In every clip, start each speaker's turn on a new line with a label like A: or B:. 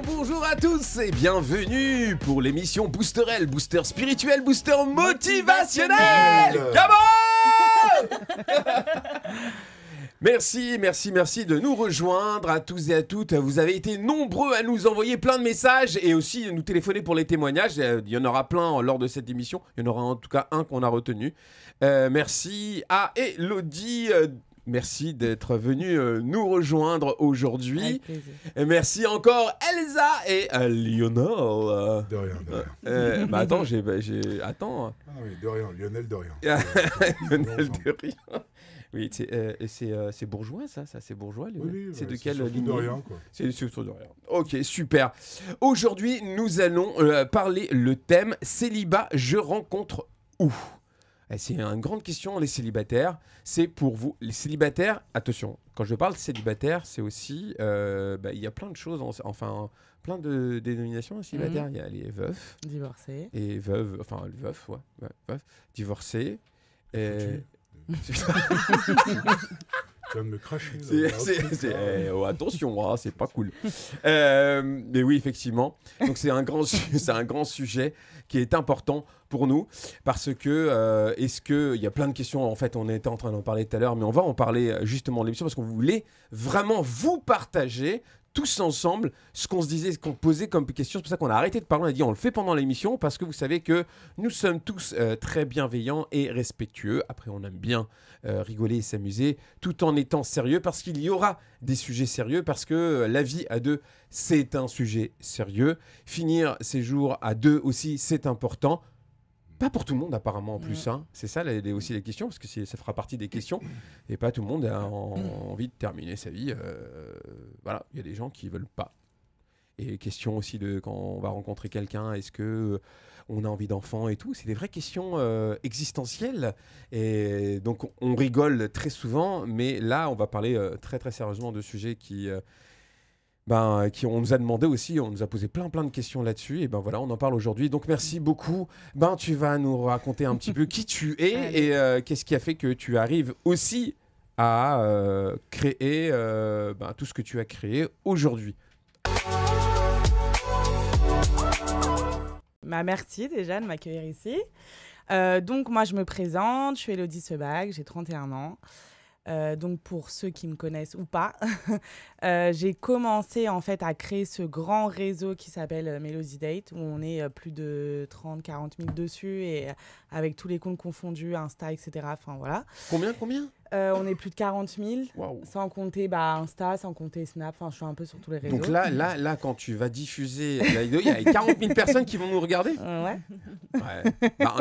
A: Bonjour à tous et bienvenue pour l'émission Boosterel, booster spirituel, booster motivationnel. Come on. Merci de nous rejoindre à tous et à toutes. Vous avez été nombreux à nous envoyer plein de messages et aussi nous téléphoner pour les témoignages. Il y en aura plein lors de cette émission. Il y en aura en tout cas un qu'on a retenu. Merci à Elodie. Merci d'être venu nous rejoindre aujourd'hui. Et merci encore Elsa et Lionel.
B: De rien.
A: Bah attends, attends.
B: Ah oui, de rien, Lionel de rien.
A: Lionel de rien. Oui, c'est bourgeois ça c'est bourgeois.
B: Oui,
A: c'est de
B: ouais,
A: quelle ligne?
B: de rien, quoi.
A: C'est surtout de rien. Ok, super. Aujourd'hui, nous allons parler le thème célibat, je rencontre où? C'est une grande question, les célibataires. C'est pour vous, les célibataires, attention, quand je parle célibataire, c'est aussi, il y a plein de choses, plein de dénominations célibataires. Il y a les veufs.
C: Divorcés.
A: Et veuves, enfin, veufs, veufs, divorcés. Et...
B: Tu viens de me cracher.
A: Attention, c'est pas cool. Mais oui, effectivement. Donc c'est un grand sujet qui est important pour nous parce que il y a plein de questions. En fait, on était en train d'en parler tout à l'heure, mais on va en parler justement de l'émission parce qu'on voulait vraiment vous partager tous ensemble ce qu'on se disait, ce qu'on posait comme question. C'est pour ça qu'on a arrêté de parler. On a dit on le fait pendant l'émission parce que vous savez que nous sommes tous très bienveillants et respectueux. Après, on aime bien rigoler et s'amuser tout en étant sérieux parce qu'il y aura des sujets sérieux parce que la vie à deux, c'est un sujet sérieux. Finir ses jours à deux aussi, c'est important. Pas pour tout le monde apparemment en plus, hein. C'est ça aussi les questions, parce que ça fera partie des questions, et pas tout le monde a envie de terminer sa vie, voilà, il y a des gens qui veulent pas. Et question aussi de quand on va rencontrer quelqu'un, est-ce que on a envie d'enfant et tout, c'est des vraies questions existentielles, et donc on rigole très souvent, mais là on va parler très très sérieusement de sujets qui on nous a demandé aussi, on nous a posé plein de questions là-dessus, et voilà, on en parle aujourd'hui. Donc merci beaucoup. Tu vas nous raconter un petit peu qui tu es et qu'est-ce qui a fait que tu arrives aussi à créer tout ce que tu as créé aujourd'hui.
C: Merci déjà de m'accueillir ici. Donc moi je me présente, je suis Elodie Sebag, j'ai 31 ans. Donc pour ceux qui me connaissent ou pas, j'ai commencé en fait à créer ce grand réseau qui s'appelle Melody Date où on est plus de 30-40 000 dessus et avec tous les comptes confondus, Insta, etc. Enfin voilà.
A: Combien
C: on est plus de 40 000,
A: wow.
C: Sans compter Insta, sans compter Snap, enfin je suis un peu sur tous les réseaux.
A: Donc là quand tu vas diffuser la vidéo, il y a 40 000 personnes qui vont nous regarder.
C: Ouais.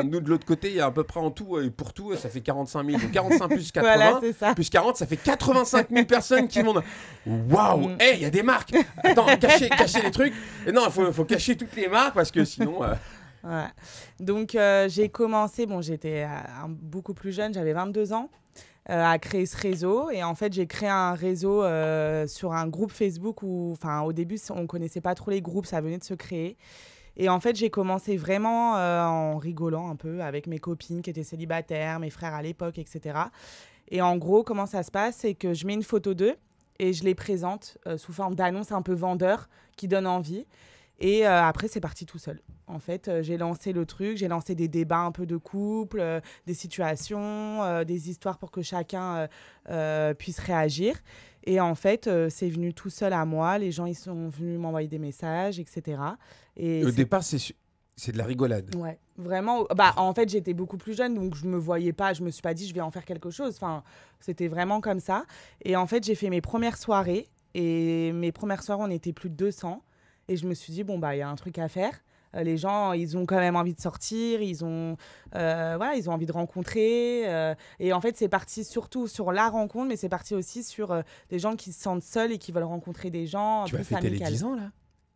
A: Nous de l'autre côté, il y a à peu près en tout, et pour tout, ça fait 45 000. Donc 45 plus 80,
C: voilà, c'est ça.
A: plus 40, ça fait 85 000 personnes qui vont... Waouh. Il y a des marques. Attends, cacher les trucs. Et non, il faut cacher toutes les marques parce que sinon...
C: Ouais. Donc j'ai commencé, j'étais beaucoup plus jeune, j'avais 22 ans. À créer ce réseau, et en fait j'ai créé un réseau sur un groupe Facebook où au début on connaissait pas trop les groupes, ça venait de se créer, et en fait j'ai commencé vraiment en rigolant un peu avec mes copines qui étaient célibataires, mes frères à l'époque, etc. Et en gros comment ça se passe, c'est que je mets une photo d'eux et je les présente sous forme d'annonce un peu vendeur qui donne envie. Et après, c'est parti tout seul. En fait, j'ai lancé le truc, j'ai lancé des débats un peu de couple, des situations, des histoires pour que chacun puisse réagir. Et en fait, c'est venu tout seul à moi. Les gens, ils sont venus m'envoyer des messages, etc. Et
A: au départ, c'est de la rigolade.
C: Ouais, vraiment. En fait, j'étais beaucoup plus jeune, donc je me voyais pas. Je me suis pas dit, je vais en faire quelque chose. C'était vraiment comme ça. Et en fait, j'ai fait mes premières soirées. Et mes premières soirées, on était plus de 200. Et je me suis dit, il y a un truc à faire. Les gens, ils ont quand même envie de sortir, ils ont envie de rencontrer. Et en fait, c'est parti surtout sur la rencontre, mais c'est parti aussi sur des gens qui se sentent seuls et qui veulent rencontrer des gens.
A: Tu vas fêter les 10 ans, là ?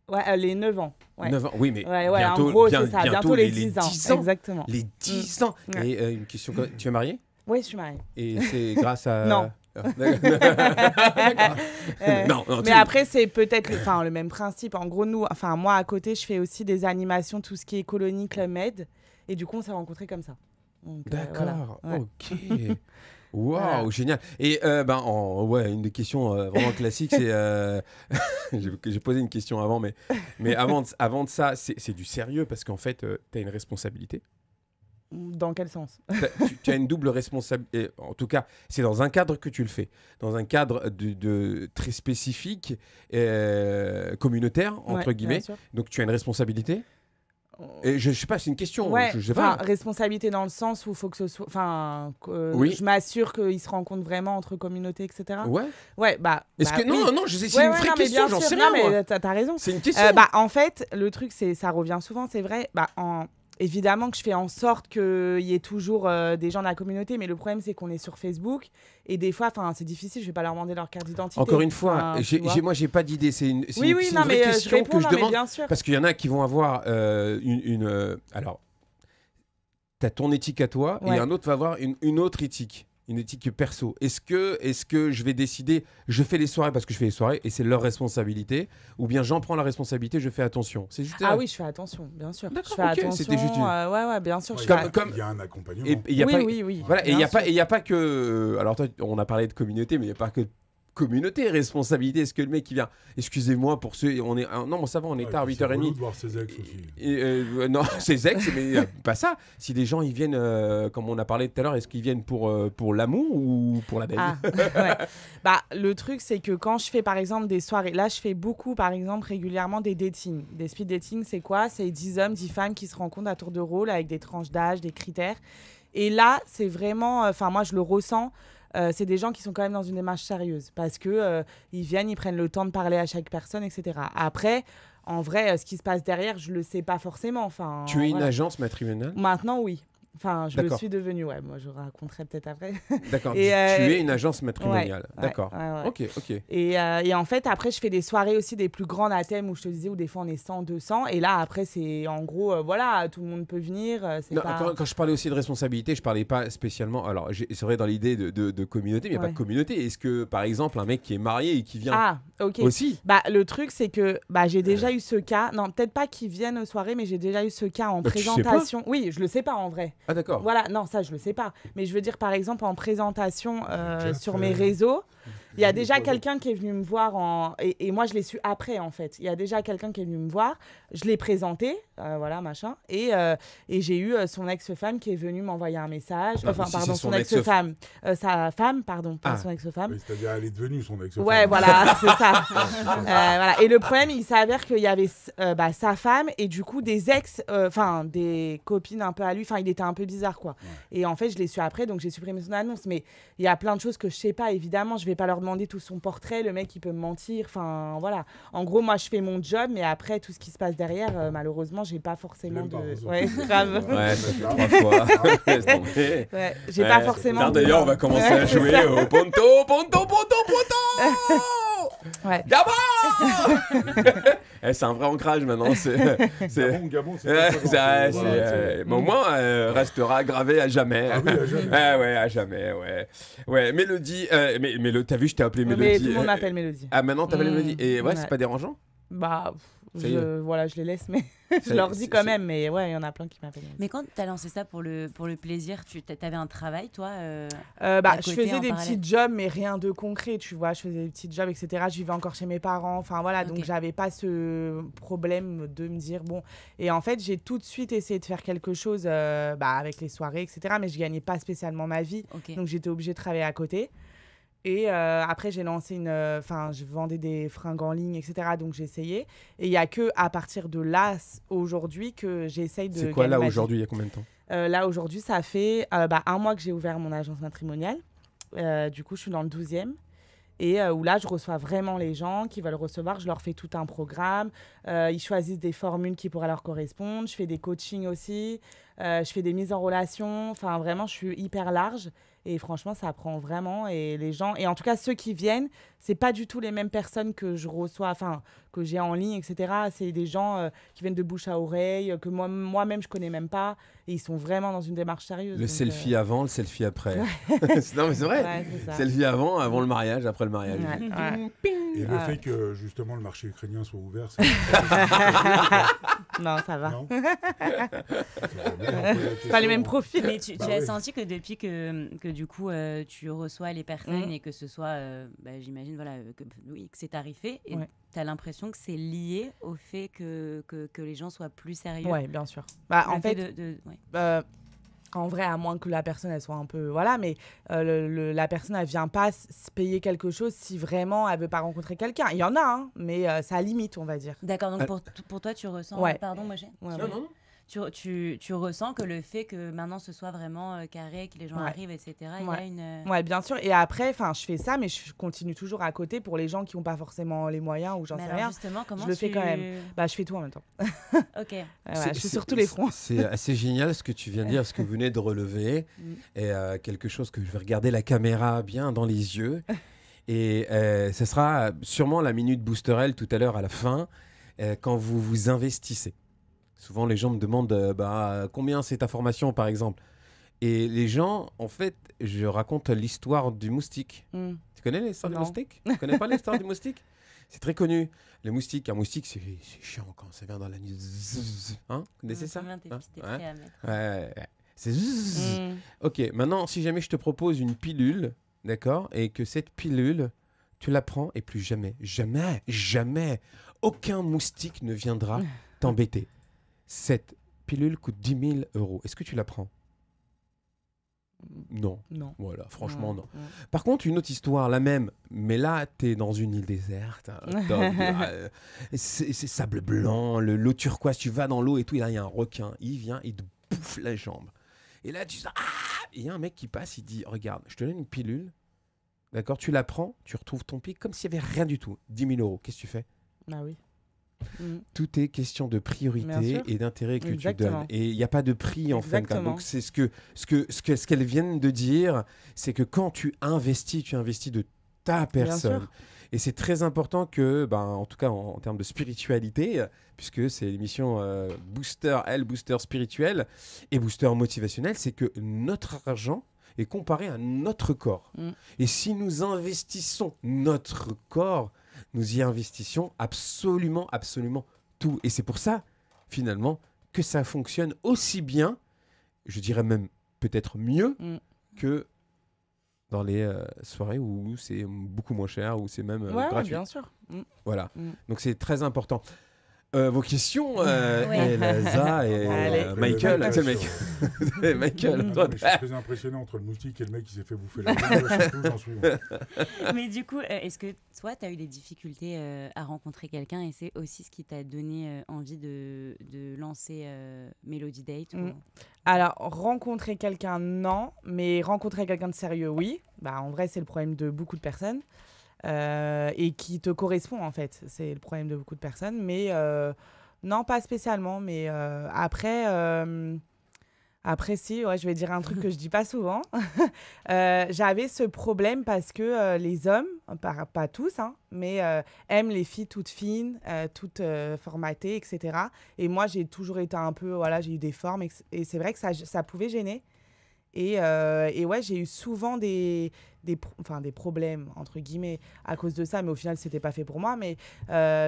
C: Ouais, les 9 ans. Ouais.
A: 9 ans, oui, mais
C: bientôt, en gros, c'est ça, bientôt les 10 ans. Exactement.
A: Les 10 ans. Ouais. Et une question, tu es mariée ?
C: Oui, je suis mariée.
A: Et c'est grâce à...
C: Non. Mais après c'est peut-être le même principe. En gros moi à côté je fais aussi des animations, tout ce qui est colonie Club Med, et du coup on s'est rencontrés comme ça. Donc,
A: d'accord,
C: voilà. Ouais.
A: ok. Waouh, génial. Et ouais, une des questions vraiment classiques, c'est... j'ai posé une question avant, mais avant de ça, c'est du sérieux parce qu'en fait, tu as une responsabilité.
C: Dans quel sens?
A: Tu as une double responsabilité. En tout cas, c'est dans un cadre que tu le fais. Dans un cadre de très spécifique, communautaire, entre guillemets. Donc, tu as une responsabilité. Et je sais pas, c'est une question.
C: Ouais,
A: je sais pas.
C: Responsabilité dans le sens où il faut que ce soit.
A: Oui.
C: Je m'assure qu'ils se rencontrent vraiment entre communautés, etc.
A: Ouais.
C: Ouais,
A: Est-ce que.
C: oui.
A: Non, c'est une vraie question, j'en sais rien.
C: Non, mais t'as raison.
A: C'est une question.
C: En fait, le truc, ça revient souvent, c'est vrai. Évidemment que je fais en sorte qu'il y ait toujours des gens de la communauté, mais le problème, c'est qu'on est sur Facebook et des fois, c'est difficile, je vais pas leur demander leur carte d'identité.
A: Encore une fois, moi, j'ai pas d'idée. C'est une vraie question que je demande.
C: Bien sûr.
A: Parce qu'il y en a qui vont avoir alors, tu as ton éthique à toi et un autre va avoir une autre éthique. Une éthique perso. Est-ce que je vais décider, je fais les soirées parce que je fais les soirées et c'est leur responsabilité, ou bien j'en prends la responsabilité, je fais attention. C'est juste.
C: Ah oui, je fais attention, bien sûr.
A: D'accord,
C: je fais attention.
A: C'était juste
C: ouais, bien sûr.
B: Comme il y a un accompagnement.
C: Oui.
A: Voilà, et il y a pas que. Alors toi, on a parlé de communauté, mais il y a pas que communauté, responsabilité. Est-ce que le mec qui vient, excusez-moi pour ceux, on est, non, bon, ça va, on est tard, 8h30.
B: De voir ses ex aussi.
A: Non, ses ex, mais pas ça. Si les gens ils viennent, comme on a parlé tout à l'heure, est-ce qu'ils viennent pour l'amour ou pour la belle?
C: Le truc, c'est que quand je fais par exemple des soirées, là je fais beaucoup par exemple régulièrement des datings. Des speed dating, c'est quoi? C'est 10 hommes, 10 femmes qui se rencontrent à tour de rôle avec des tranches d'âge, des critères. Et là, c'est vraiment, moi je le ressens. C'est des gens qui sont quand même dans une démarche sérieuse parce que ils viennent, ils prennent le temps de parler à chaque personne, etc. Après, en vrai, ce qui se passe derrière, je le sais pas forcément.
A: Tu es une agence matrimoniale?
C: Maintenant, oui. Je le suis devenue, moi je raconterai peut-être après.
A: D'accord, tu es une agence matrimoniale. D'accord. Ok.
C: Et en fait, après, je fais des soirées aussi des plus grandes à thème où je te disais, où des fois on est 100, 200. Et là, après, c'est en gros, tout le monde peut venir.
A: Quand je parlais aussi de responsabilité, je parlais pas spécialement. Alors, c'est vrai dans l'idée de communauté, mais il n'y a pas de communauté. Est-ce que, par exemple, un mec qui est marié et qui vient aussi
C: le truc, c'est que j'ai déjà eu ce cas. Non, peut-être pas qu'ils viennent aux soirées, mais j'ai déjà eu ce cas en présentation. Oui, je le sais pas en vrai.
A: Ah d'accord.
C: Voilà, non, ça je le sais pas. Mais je veux dire, par exemple, en présentation sur mes réseaux, il y a déjà quelqu'un qui est venu me voir et moi je l'ai su après en fait. Il y a déjà quelqu'un qui est venu me voir, je l'ai présenté, voilà, machin. Et j'ai eu son ex-femme qui est venue m'envoyer un message. Son ex-femme. Sa femme, pardon, pas son ex-femme.
B: Oui, c'est-à-dire, elle est devenue son ex-femme.
C: Ouais, voilà, c'est ça. Voilà. Et le problème, il s'avère qu'il y avait sa femme et du coup des ex, des copines un peu à lui. Enfin, il était un peu bizarre, quoi. Ouais. Et en fait, je l'ai su après, donc j'ai supprimé son annonce. Mais il y a plein de choses que je sais pas, évidemment. Je vais pas leur demander tout son portrait. Le mec, il peut me mentir. Enfin, voilà. En gros, moi, je fais mon job, mais après, tout ce qui se passe derrière, malheureusement, j'ai pas forcément de. Ouais, grave.
A: Ouais, ça fait 3 fois.
C: Ouais, j'ai pas forcément.
A: D'ailleurs, on va commencer à jouer au ponto.
C: Ouais.
A: C'est un vrai ancrage maintenant.
B: Gabon,
A: mais au moins, restera gravé à jamais.
B: Ah oui, à jamais.
A: Ouais, à jamais, ouais. Mélodie, t'as vu, je t'ai appelé Mélodie.
C: Mais tout le monde m'appelle Mélodie.
A: Ah, maintenant t'appelles Mélodie. Et c'est pas dérangeant?
C: Je les laisse, mais je leur dis quand même. Mais ouais, il y en a plein qui m'appellent.
D: Mais quand tu as lancé ça pour le plaisir, tu avais un travail, toi
C: je faisais des petits jobs, mais rien de concret, tu vois. Je faisais des petits jobs, etc. Je vivais encore chez mes parents. Enfin, voilà, donc j'avais pas ce problème de me dire, bon... Et en fait, j'ai tout de suite essayé de faire quelque chose avec les soirées, etc. Mais je gagnais pas spécialement ma vie. Donc, j'étais obligée de travailler à côté. Et après, j'ai lancé je vendais des fringues en ligne, etc. Donc, j'ai essayé. Et il n'y a qu'à partir de là, aujourd'hui, que j'essaye de...
A: C'est quoi là, aujourd'hui? Il y a combien de temps?
C: Là, aujourd'hui, ça fait 1 mois que j'ai ouvert mon agence matrimoniale. Du coup, je suis dans le 12e. Et où là, je reçois vraiment les gens qui veulent recevoir. Je leur fais tout un programme. Ils choisissent des formules qui pourraient leur correspondre. Je fais des coachings aussi. Je fais des mises en relation. Enfin, vraiment, je suis hyper large. Et franchement, ça prend vraiment. Et les gens... Et en tout cas, ceux qui viennent, c'est pas du tout les mêmes personnes que je reçois, que j'ai en ligne, etc. C'est des gens qui viennent de bouche à oreille, que moi-même, je connais même pas. Et ils sont vraiment dans une démarche sérieuse.
A: Le selfie avant, le selfie après. Non, mais c'est vrai.
C: Ouais, c'est ça.
A: Selfie avant le mariage, après le mariage.
B: Et le fait que, justement, le marché ukrainien soit ouvert,
C: Non, ça va.
B: Non.
C: C'est pas les mêmes profils.
D: Mais tu as senti que depuis que du coup tu reçois les personnes et que ce soit, j'imagine que c'est tarifé, et tu as l'impression que c'est lié au fait que les gens soient plus sérieux.
C: Oui, bien sûr. En fait, en vrai, à moins que la personne elle soit un peu mais la personne elle vient pas se payer quelque chose si vraiment elle veut pas rencontrer quelqu'un. Il y en a, hein, mais ça limite, on va dire.
D: D'accord. Donc pour toi, tu ressens. Pardon, moi j'ai.
A: Non.
D: Tu ressens que le fait que maintenant ce soit vraiment carré, que les gens arrivent, etc., il y a une...
C: Oui, bien sûr. Et après, je fais ça, mais je continue toujours à côté pour les gens qui n'ont pas forcément les moyens ou j'en sais rien.
D: Justement, comment
C: je le fais quand même. Je fais tout en même temps.
D: Ok.
C: Je suis sur tous les fronts.
A: C'est assez génial ce que tu viens de dire, ce que vous venez de relever. Et quelque chose que je vais regarder la caméra bien dans les yeux. Et ce sera sûrement la minute Boosterelle tout à l'heure à la fin, quand vous vous investissez. Souvent, les gens me demandent combien c'est ta formation, par exemple. Et les gens, en fait, je raconte l'histoire du moustique. Tu connais l'histoire du moustique? Tu connais pas l'histoire du moustique? C'est très connu. Les moustiques, un moustique, c'est chiant quand ça vient dans la nuit. Hein? Vous connaissez ça? C'est Ok, maintenant, si jamais je te propose une pilule, d'accord, et que cette pilule, tu la prends et plus jamais, aucun moustique ne viendra t'embêter. Cette pilule coûte 10 000 €. Est-ce que tu la prends? Non. Voilà, franchement, non. Par contre, une autre histoire, la même, mais là, tu es dans une île déserte. C'est sable blanc, l'eau turquoise, tu vas dans l'eau et tout, et là, il y a un requin. Il vient, il te bouffe la jambe. Et là, tu dis, il y a un mec qui passe, il dit, regarde, je te donne une pilule, d'accord, tu la prends, tu retrouves ton pied comme s'il n'y avait rien du tout. 10 000 €, qu'est-ce que tu fais?
C: Ah oui.
A: Tout est question de priorité et d'intérêt que tu donnes. Et il n'y a pas de prix en fait. Donc c'est ce qu'elles viennent de dire, c'est que quand tu investis de ta personne. Et c'est très important que, en tout cas en termes de spiritualité, puisque c'est l'émission Booster spirituel et Booster motivationnel, c'est que notre argent est comparé à notre corps. Et si nous investissons notre corps, nous y investissons absolument tout. Et c'est pour ça, finalement, que ça fonctionne aussi bien, je dirais même peut-être mieux, que dans les soirées où c'est beaucoup moins cher, où c'est même gratuit.
C: Bien sûr.
A: Voilà. Donc c'est très important. Vos questions, Elsa et Michael. Michael.
B: Je suis très impressionné entre le moustique et le mec qui s'est fait bouffer la gueule. J'en suis.
D: Mais du coup, est-ce que toi, tu as eu des difficultés à rencontrer quelqu'un et c'est aussi ce qui t'a donné envie de lancer Melody Date
C: Alors, rencontrer quelqu'un, non. Mais rencontrer quelqu'un de sérieux, oui. En vrai, c'est le problème de beaucoup de personnes. Et qui te correspond en fait, c'est le problème de beaucoup de personnes, mais non, pas spécialement, mais après si, je vais dire un truc que je dis pas souvent. J'avais ce problème parce que les hommes, pas tous, mais aiment les filles toutes fines, toutes formatées, etc. Et moi, j'ai toujours été un peu, j'ai eu des formes, et c'est vrai que ça pouvait gêner. Et j'ai eu souvent des problèmes, entre guillemets, à cause de ça, mais au final, c'était pas fait pour moi, mais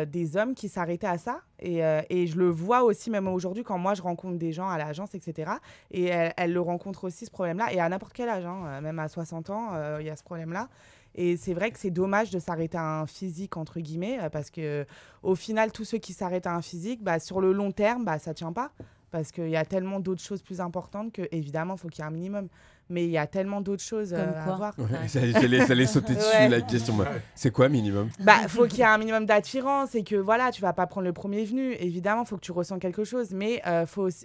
C: des hommes qui s'arrêtaient à ça. Et je le vois aussi, même aujourd'hui, quand moi, je rencontre des gens à l'agence, etc. Et elles le rencontrent aussi, ce problème-là, et à n'importe quel âge, même à 60 ans, il y a ce problème-là. Et c'est vrai que c'est dommage de s'arrêter à un physique, entre guillemets, parce qu'au final, tous ceux qui s'arrêtent à un physique, sur le long terme, ça tient pas. Parce qu'il y a tellement d'autres choses plus importantes que, évidemment, il faut qu'il y ait un minimum. Mais il y a tellement d'autres choses à voir.
A: J'allais sauter dessus, la question. C'est quoi, minimum?
C: Faut qu'il y ait un minimum d'attirance et que, tu vas pas prendre le premier venu. Évidemment, il faut que tu ressens quelque chose. Mais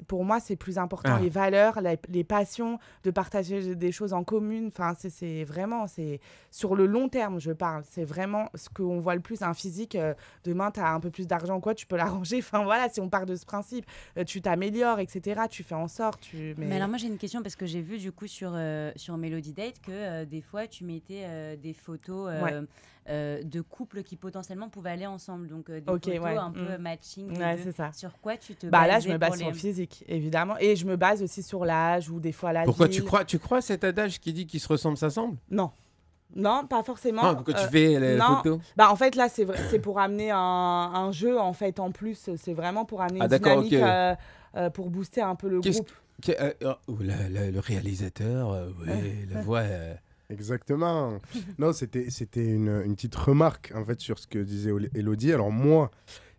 C: pour moi, c'est plus important. Les valeurs, les passions, de partager des choses en commune. Enfin, c'est vraiment, c'est sur le long terme, je parle. C'est vraiment ce qu'on voit le plus. Un physique, demain, tu as un peu plus d'argent, tu peux l'arranger. Enfin, si on part de ce principe, tu t'améliores, etc. Tu fais en sorte.
D: Mais alors, moi, j'ai une question parce que j'ai vu, du coup, sur Melody Date que des fois tu mettais des photos de couples qui potentiellement pouvaient aller ensemble, donc des photos un peu matching.
C: C'est ça.
D: Sur quoi tu te basais?
C: Là, je me base sur le physique, évidemment, et je me base aussi sur l'âge ou des fois la
A: Pourquoi
C: ville.
A: tu crois cet adage qui dit qu'ils se ressemblent s'assemblent?
C: Non. Non, pas forcément.
A: Ah, quand tu fais les
C: non.
A: photos.
C: Bah en fait là c'est pour amener un jeu en fait en plus. C'est vraiment pour amener une dynamique pour booster un peu le groupe.
A: Le réalisateur, la voix.
E: Exactement. Non, c'était une petite remarque en fait sur ce que disait Elodie. Alors moi,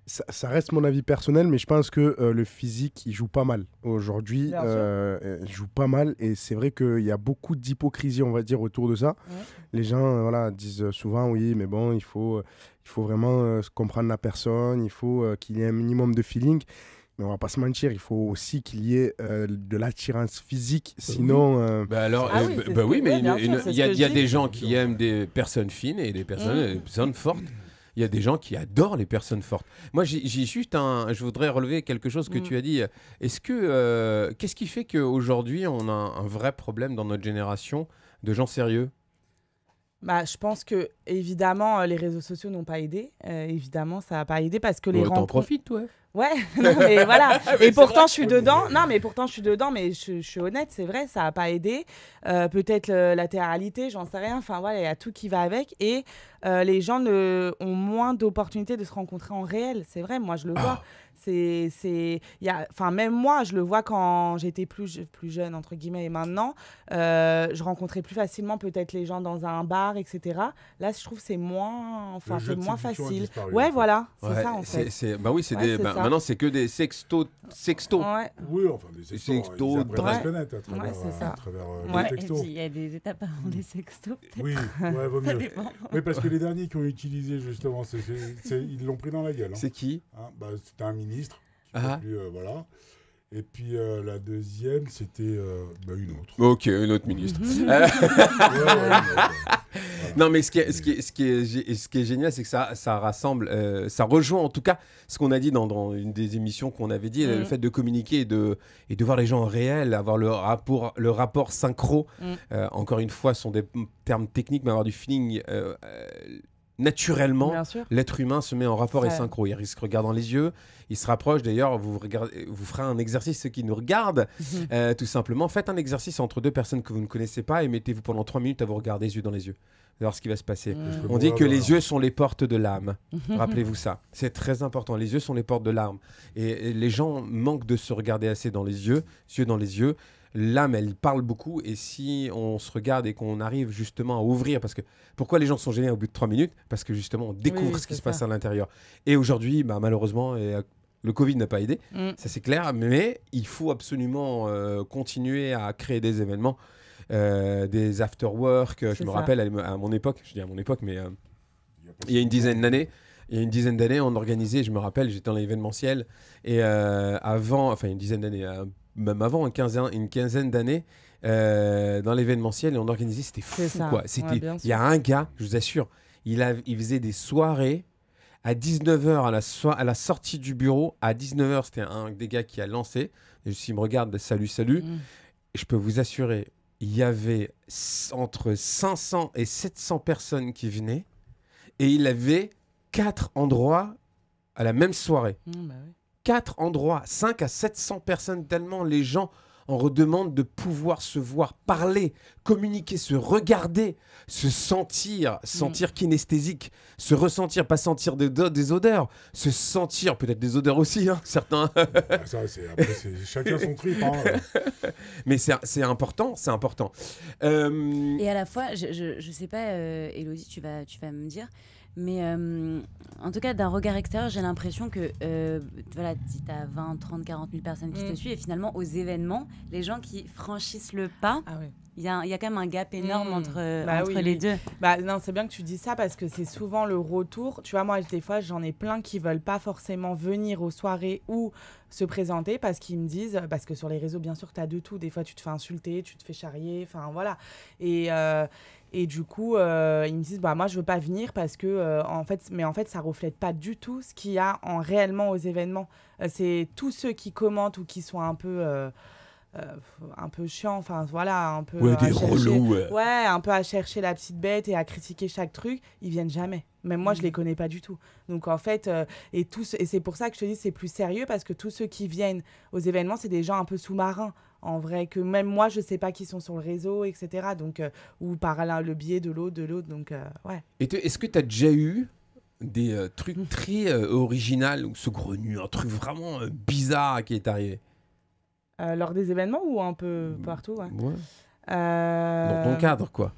E: ça reste mon avis personnel, mais je pense que le physique, il joue pas mal. Aujourd'hui, il joue pas mal. Et c'est vrai qu'il y a beaucoup d'hypocrisie, on va dire, autour de ça. Ouais. Les gens disent souvent, oui, mais bon, il faut vraiment comprendre la personne, il faut qu'il y ait un minimum de feeling. Mais on va pas se mentir, il faut aussi qu'il y ait de l'attirance physique, sinon...
A: oui, mais il y a des gens qui aiment des personnes fines et des personnes fortes. Il y a des gens qui adorent les personnes fortes. Moi, j'ai juste je voudrais relever quelque chose que tu as dit. Qu'est-ce qui fait qu'aujourd'hui, on a un vrai problème dans notre génération de gens sérieux ?
C: Bah, je pense que évidemment les réseaux sociaux n'ont pas aidé. Évidemment, ça n'a pas aidé parce que les rencontres.
A: T'en profites, toi.
C: Ouais, non, mais voilà. Et pourtant, je suis dedans. Non, mais pourtant, je suis dedans, mais je suis honnête, c'est vrai, ça n'a pas aidé. Peut-être la latéralité, j'en sais rien. Enfin, voilà, il y a tout qui va avec. Et les gens ont moins d'opportunités de se rencontrer en réel. C'est vrai, moi, je le vois. Même moi, je le vois quand j'étais plus jeune, entre guillemets, et maintenant, je rencontrais plus facilement peut-être les gens dans un bar, etc. Là, je trouve que c'est moins facile. Ouais, voilà, c'est ça, en fait.
A: Maintenant, c'est que des sextos.
C: Ouais.
B: Oui, enfin, des sextos, ils apprennent à se connaître à travers les textos.
D: Et puis, il y a des étapes avant les sextos, peut-être.
B: Oui, vaut mieux. Oui, parce que les derniers qui ont utilisé, justement, ils l'ont pris dans la gueule. Hein.
A: C'est qui
B: C'était un ministre. Voilà. Et puis la deuxième, c'était une autre.
A: Ok, une autre ministre. Non, mais ce qui est génial, c'est que ça rassemble, ça rejoint en tout cas ce qu'on a dit dans une des émissions qu'on avait dit, le fait de communiquer et de voir les gens en réel, avoir le rapport synchro. Encore une fois, ce sont des termes techniques, mais avoir du feeling. Naturellement, l'être humain se met en rapport et synchro. Il se regarde dans les yeux, il se rapproche. D'ailleurs, vous ferez un exercice, ceux qui nous regardent, tout simplement. Faites un exercice entre deux personnes que vous ne connaissez pas et mettez-vous pendant 3 minutes à vous regarder les yeux dans les yeux. Alors, ce qui va se passer. On dit que les yeux sont les portes de l'âme. Rappelez-vous ça. C'est très important. Les yeux sont les portes de l'âme. Et les gens manquent de se regarder assez dans les yeux dans les yeux. L'âme, elle parle beaucoup, et si on se regarde et qu'on arrive justement à ouvrir, parce que pourquoi les gens sont gênés au bout de 3 minutes ? Parce que justement, on découvre ce qui se passe à l'intérieur. Et aujourd'hui, malheureusement, le Covid n'a pas aidé, ça c'est clair, mais il faut absolument continuer à créer des événements, des after-work. Je me rappelle à mon époque, je dis à mon époque, mais il y a une dizaine d'années, on organisait, je me rappelle, j'étais dans l'événementiel, et une dizaine d'années, même avant, une quinzaine d'années, dans l'événementiel, et on organisait, c'était fou, quoi. Il y a un gars, je vous assure, il faisait des soirées à 19h, à la sortie du bureau. À 19h, c'était un des gars qui a lancé. Et s'il me regarde, salut. Et je peux vous assurer, il y avait entre 500 et 700 personnes qui venaient, et il avait 4 endroits à la même soirée. 4 endroits, 5 à 700 personnes, tellement les gens en redemandent de pouvoir se voir, parler, communiquer, se regarder, se sentir kinesthésique, se ressentir, pas sentir des odeurs, se sentir, peut-être des odeurs aussi, certains.
B: Chacun son trip.
A: Mais c'est important, c'est important.
D: Et à la fois, je sais pas, Élodie, tu vas me dire, mais en tout cas, d'un regard extérieur, j'ai l'impression que tu as 20, 30, 40 000 personnes qui te suivent, et finalement, aux événements, les gens qui franchissent le pas, il y a quand même un gap énorme entre les deux.
C: Non, c'est bien que tu dis ça, parce que c'est souvent le retour. Tu vois, moi, des fois, j'en ai plein qui veulent pas forcément venir aux soirées ou se présenter, parce qu'ils me disent, parce que sur les réseaux, bien sûr, tu as de tout. Des fois, tu te fais insulter, tu te fais charrier, enfin voilà. Et du coup, ils me disent, moi, je veux pas venir parce que, en fait, ça reflète pas du tout ce qu'il y a réellement aux événements. C'est tous ceux qui commentent ou qui sont un peu un peu chiant, enfin voilà, un peu
A: Ouais, des relous.
C: Ouais, un peu à chercher la petite bête et à critiquer chaque truc, ils viennent jamais. Même moi, je les connais pas du tout. Donc en fait, et c'est pour ça que je te dis c'est plus sérieux parce que tous ceux qui viennent aux événements, c'est des gens un peu sous-marins. En vrai, que même moi, je sais pas qui sont sur le réseau, etc. Donc, ou par le biais de l'autre, donc ouais.
A: Et est-ce que tu as déjà eu des trucs très originaux ou saugrenus, un truc vraiment bizarre qui est arrivé?
C: Lors des événements ou un peu partout, ouais.
A: Dans ton cadre, quoi.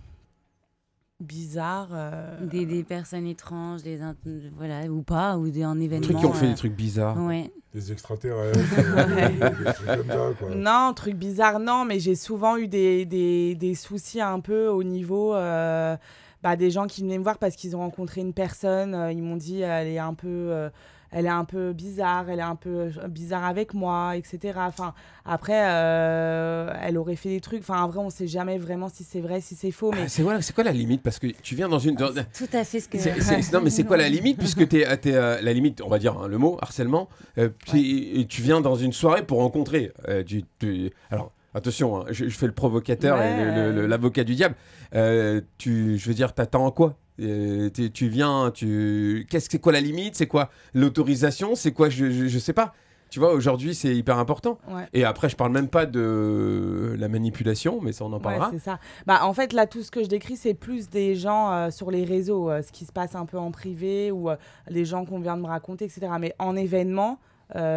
C: Bizarre.
D: Des personnes étranges, voilà, ou pas, ou un événement.
A: Des trucs qui ont fait des trucs bizarres.
D: Ouais.
B: Des extraterrestres, des trucs comme ça, quoi.
C: Non, trucs bizarres, non, mais j'ai souvent eu des soucis un peu au niveau des gens qui venaient me voir parce qu'ils ont rencontré une personne, ils m'ont dit elle est un peu bizarre, elle est un peu bizarre avec moi, etc. Enfin, après, elle aurait fait des trucs. Enfin, en vrai, on ne sait jamais vraiment si c'est vrai, si c'est faux. Mais...
A: c'est quoi la limite? Parce que tu viens dans une...
D: Tout à fait ce que...
A: Non, mais c'est quoi la limite? Puisque t'es la limite, on va dire le mot, harcèlement. Tu viens dans une soirée pour rencontrer... Alors, attention, hein, je fais le provocateur et l'avocat du diable. Je veux dire, t'attends quoi? Tu viens, c'est quoi la limite? C'est quoi l'autorisation? C'est quoi, je sais pas. Tu vois, aujourd'hui, c'est hyper important.
C: Ouais.
A: Et après, je parle même pas de la manipulation, mais ça, on en parlera.
C: Ouais, c'est ça. En fait, là, tout ce que je décris, c'est plus des gens sur les réseaux, ce qui se passe un peu en privé ou les gens qu'on vient de me raconter, etc. Mais en événement,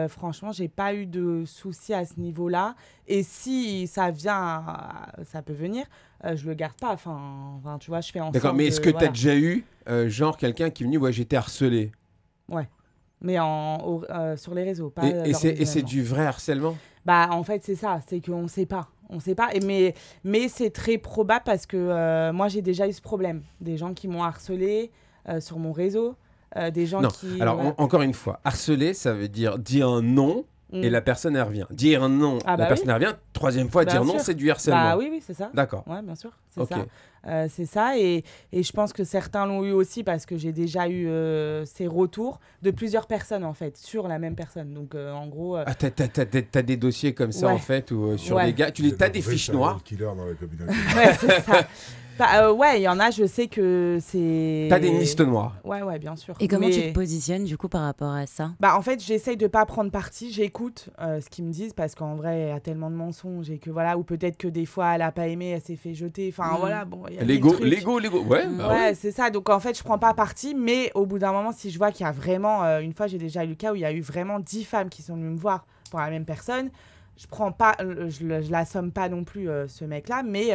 C: franchement, j'ai pas eu de soucis à ce niveau-là. Et si ça vient, ça peut venir, je le garde pas. Enfin, tu vois, je fais en sorte.
A: D'accord, mais est-ce que tu as déjà eu, genre, quelqu'un qui est venu, j'étais harcelé?
C: Ouais. Mais sur les réseaux, pas
A: et c'est du vrai harcèlement?
C: En fait, c'est ça, c'est qu'on ne sait pas. On sait pas, mais c'est très probable parce que moi, j'ai déjà eu ce problème. Des gens qui m'ont harcelé sur mon réseau, des gens qui...
A: Alors, encore une fois, harceler, ça veut dire non et la personne, elle revient. Dire non, la personne, elle revient. Troisième fois, dire non, c'est du harcèlement.
C: Oui, c'est ça.
A: D'accord.
C: Ouais, bien sûr, c'est ça. C'est ça, et je pense que certains l'ont eu aussi parce que j'ai déjà eu ces retours de plusieurs personnes, en fait, sur la même personne. Donc, en gros...
A: T'as des dossiers comme ça, en fait, ou sur des gars... T'as des fiches noires.
B: Killer dans la communauté.
C: Ouais, c'est ça. Ouais, il y en a, je sais que c'est...
A: T'as des listes noires.
C: Ouais, bien sûr.
D: Et comment tu te positionnes, du coup, par rapport à ça?
C: En fait, j'essaye de pas prendre parti, j'écoute ce qu'ils me disent, parce qu'en vrai, il y a tellement de mensonges, et que voilà, ou peut-être que des fois, elle a pas aimé, elle s'est fait jeter, enfin voilà, bon...
A: L'ego, ouais.
C: Ouais, c'est ça, donc en fait, je prends pas parti, mais au bout d'un moment, si je vois qu'il y a vraiment... une fois, j'ai déjà eu le cas où il y a eu vraiment 10 femmes qui sont venues me voir pour la même personne. Je prends pas, je l'assomme pas non plus ce mec-là, mais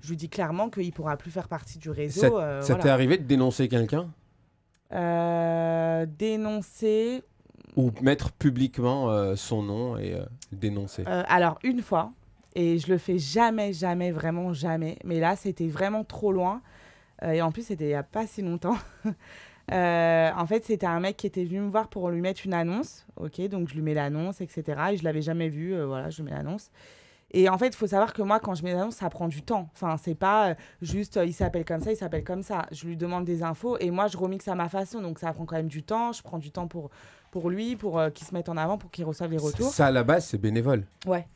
C: je lui dis clairement qu'il pourra plus faire partie du réseau.
A: Ça t'est arrivé de dénoncer quelqu'un?
C: Dénoncer.
A: Ou mettre publiquement son nom et dénoncer?
C: Alors une fois, et je le fais jamais, vraiment jamais. Mais là, c'était vraiment trop loin. Et en plus, c'était il y a pas si longtemps. En fait, c'était un mec qui était venu me voir pour lui mettre une annonce. Ok, donc je lui mets l'annonce, etc. Et je l'avais jamais vu. Voilà, je lui mets l'annonce. Et en fait, il faut savoir que moi, quand je mets l'annonce, ça prend du temps. Enfin, c'est pas juste il s'appelle comme ça, il s'appelle comme ça. Je lui demande des infos et moi, je remixe à ma façon. Donc, ça prend quand même du temps. Je prends du temps pour lui, pour qu'il se mette en avant, pour qu'il reçoive les retours.
A: Ça, à la base, c'est bénévole.
C: Ouais.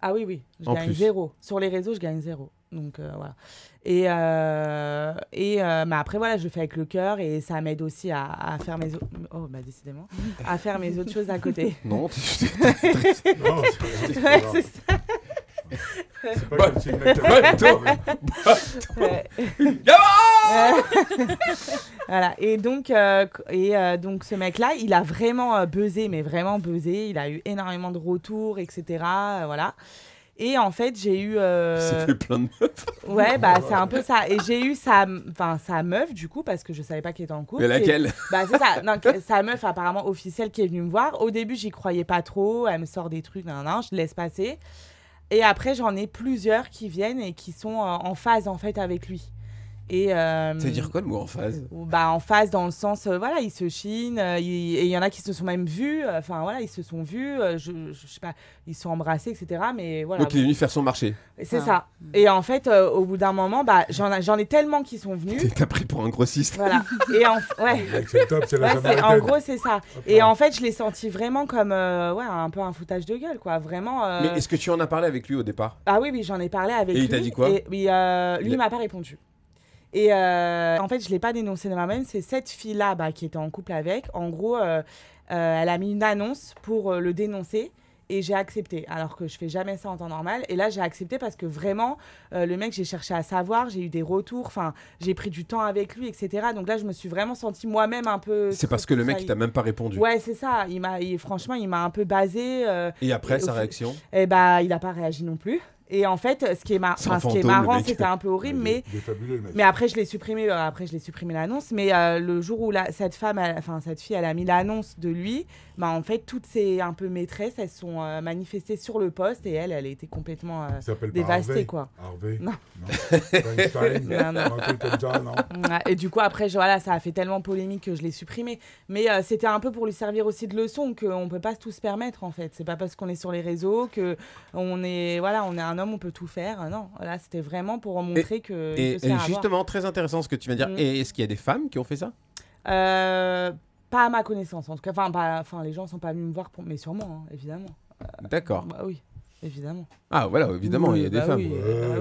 C: Ah oui. Je gagne 0. Sur les réseaux, je gagne 0. Donc voilà. Mais après voilà, je le fais avec le cœur et ça m'aide aussi à faire mes décidément à faire mes autres choses à côté.
A: Non,
C: c'est ça.
B: C'est pas comme si le mec
C: Voilà. Et donc ce mec-là, il a vraiment buzzé, mais vraiment buzzé. Il a eu énormément de retours, etc. Voilà. Et en fait, j'ai eu...
A: Ça fait plein de meufs.
C: Ouais, c'est un peu ça. Et j'ai eu sa meuf, du coup, parce que je savais pas qu'elle était en couple.
A: Mais laquelle?
C: C'est ça. Non, sa meuf, apparemment, officielle, qui est venue me voir. Au début, j'y croyais pas trop. Elle me sort des trucs, je laisse passer. Et après, j'en ai plusieurs qui viennent et qui sont en phase, en fait, avec lui. Et,
A: ça veut dire quoi le mot en phase?
C: Bah, en phase dans le sens, voilà, ils se chinent, et il y en a qui se sont même vus, enfin voilà, ils se sont vus, je sais pas, ils se sont embrassés, etc. Mais voilà.
A: Donc il est venu faire son marché.
C: C'est ça. Et en fait, au bout d'un moment, bah, j'en ai tellement qui sont venus.
A: T'as pris pour un grossiste.
C: Voilà. Et ouais.
B: C'est top, c'est la
C: En gros, c'est ça. Et en fait, je l'ai senti vraiment comme ouais, un peu un foutage de gueule, quoi. Vraiment.
A: Mais est-ce que tu en as parlé avec lui au départ?
C: Ah oui, j'en ai parlé avec lui.
A: Et il t'a dit quoi?
C: Et lui, il m'a pas répondu. Et en fait, je l'ai pas dénoncé de moi-même. C'est cette fille-là qui était en couple avec. En gros, elle a mis une annonce pour le dénoncer. Et j'ai accepté, alors que je fais jamais ça en temps normal. Et là, j'ai accepté parce que vraiment, le mec, j'ai cherché à savoir, j'ai eu des retours, enfin, j'ai pris du temps avec lui, etc. Donc là, je me suis vraiment sentie moi-même un peu...
A: C'est parce que le mec, il t'a même pas répondu.
C: Ouais, c'est ça. Franchement, il m'a un peu basé.
A: Et après, sa réaction?
C: Eh bah, il a pas réagi non plus. Et en fait, ce qui est marrant, c'était un peu horrible, mais après je l'ai supprimé. L'annonce. Mais le jour où cette fille, elle a mis l'annonce de lui, bah en fait toutes ses un peu maîtresses, elles sont manifestées sur le poste et elle a été complètement dévastée, quoi.
B: Harvey.
C: Non.
B: Non.
C: Et du coup après, voilà, ça a fait tellement polémique que je l'ai supprimé. Mais c'était un peu pour lui servir aussi de leçon qu'on peut pas tout se permettre en fait. C'est pas parce qu'on est sur les réseaux que on est un homme, on peut tout faire. Non, là, c'était vraiment pour montrer que.
A: Et justement, très intéressant ce que tu viens de dire. Et est-ce qu'il y a des femmes qui ont fait ça?
C: Pas à ma connaissance, en tout cas. Enfin, les gens sont pas venus me voir, mais sûrement, évidemment.
A: D'accord.
C: Bah oui, évidemment.
A: Ah voilà, évidemment, il y a des femmes.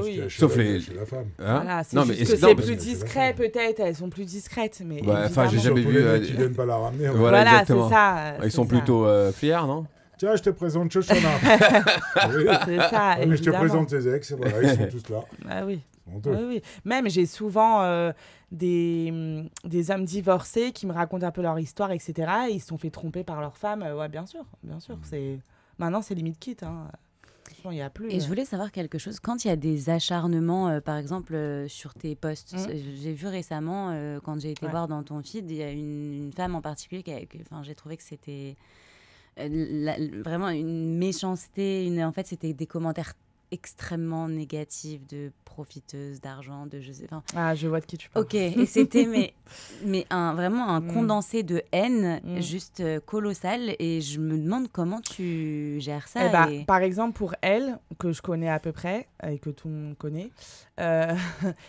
C: Oui.
A: Sauf les.
B: La femme.
A: Hein?
C: Voilà, c'est juste que c'est plus discret, peut-être. Elles sont plus discrètes, mais.
A: Enfin, j'ai jamais vu.
B: Qui viennent pas la ramener.
A: Voilà,
C: c'est ça.
A: Ils sont plutôt fliards, non?
B: Tiens, je te présente Shoshana.
C: C'est ça,
B: mais je te présente tes ex, voilà, ils sont tous là.
C: Ah oui. Oui. Même, j'ai souvent des hommes divorcés qui me racontent un peu leur histoire, etc. Et ils se sont fait tromper par leur femme. Ouais, bien sûr. Maintenant, c'est limite quitte. Hein. Il y a plus.
D: Et je voulais savoir quelque chose. Quand il y a des acharnements, par exemple, sur tes posts, j'ai vu récemment, quand j'ai été voir dans ton feed, il y a une femme en particulier j'ai trouvé que c'était vraiment une méchanceté. En fait, c'était des commentaires extrêmement négatifs de profiteuses d'argent,
C: je vois de qui tu parles.
D: Ok, et c'était vraiment un condensé de haine juste colossal, et je me demande comment tu gères ça.
C: Par exemple, pour elle, que je connais à peu près, et que tout le monde connaît,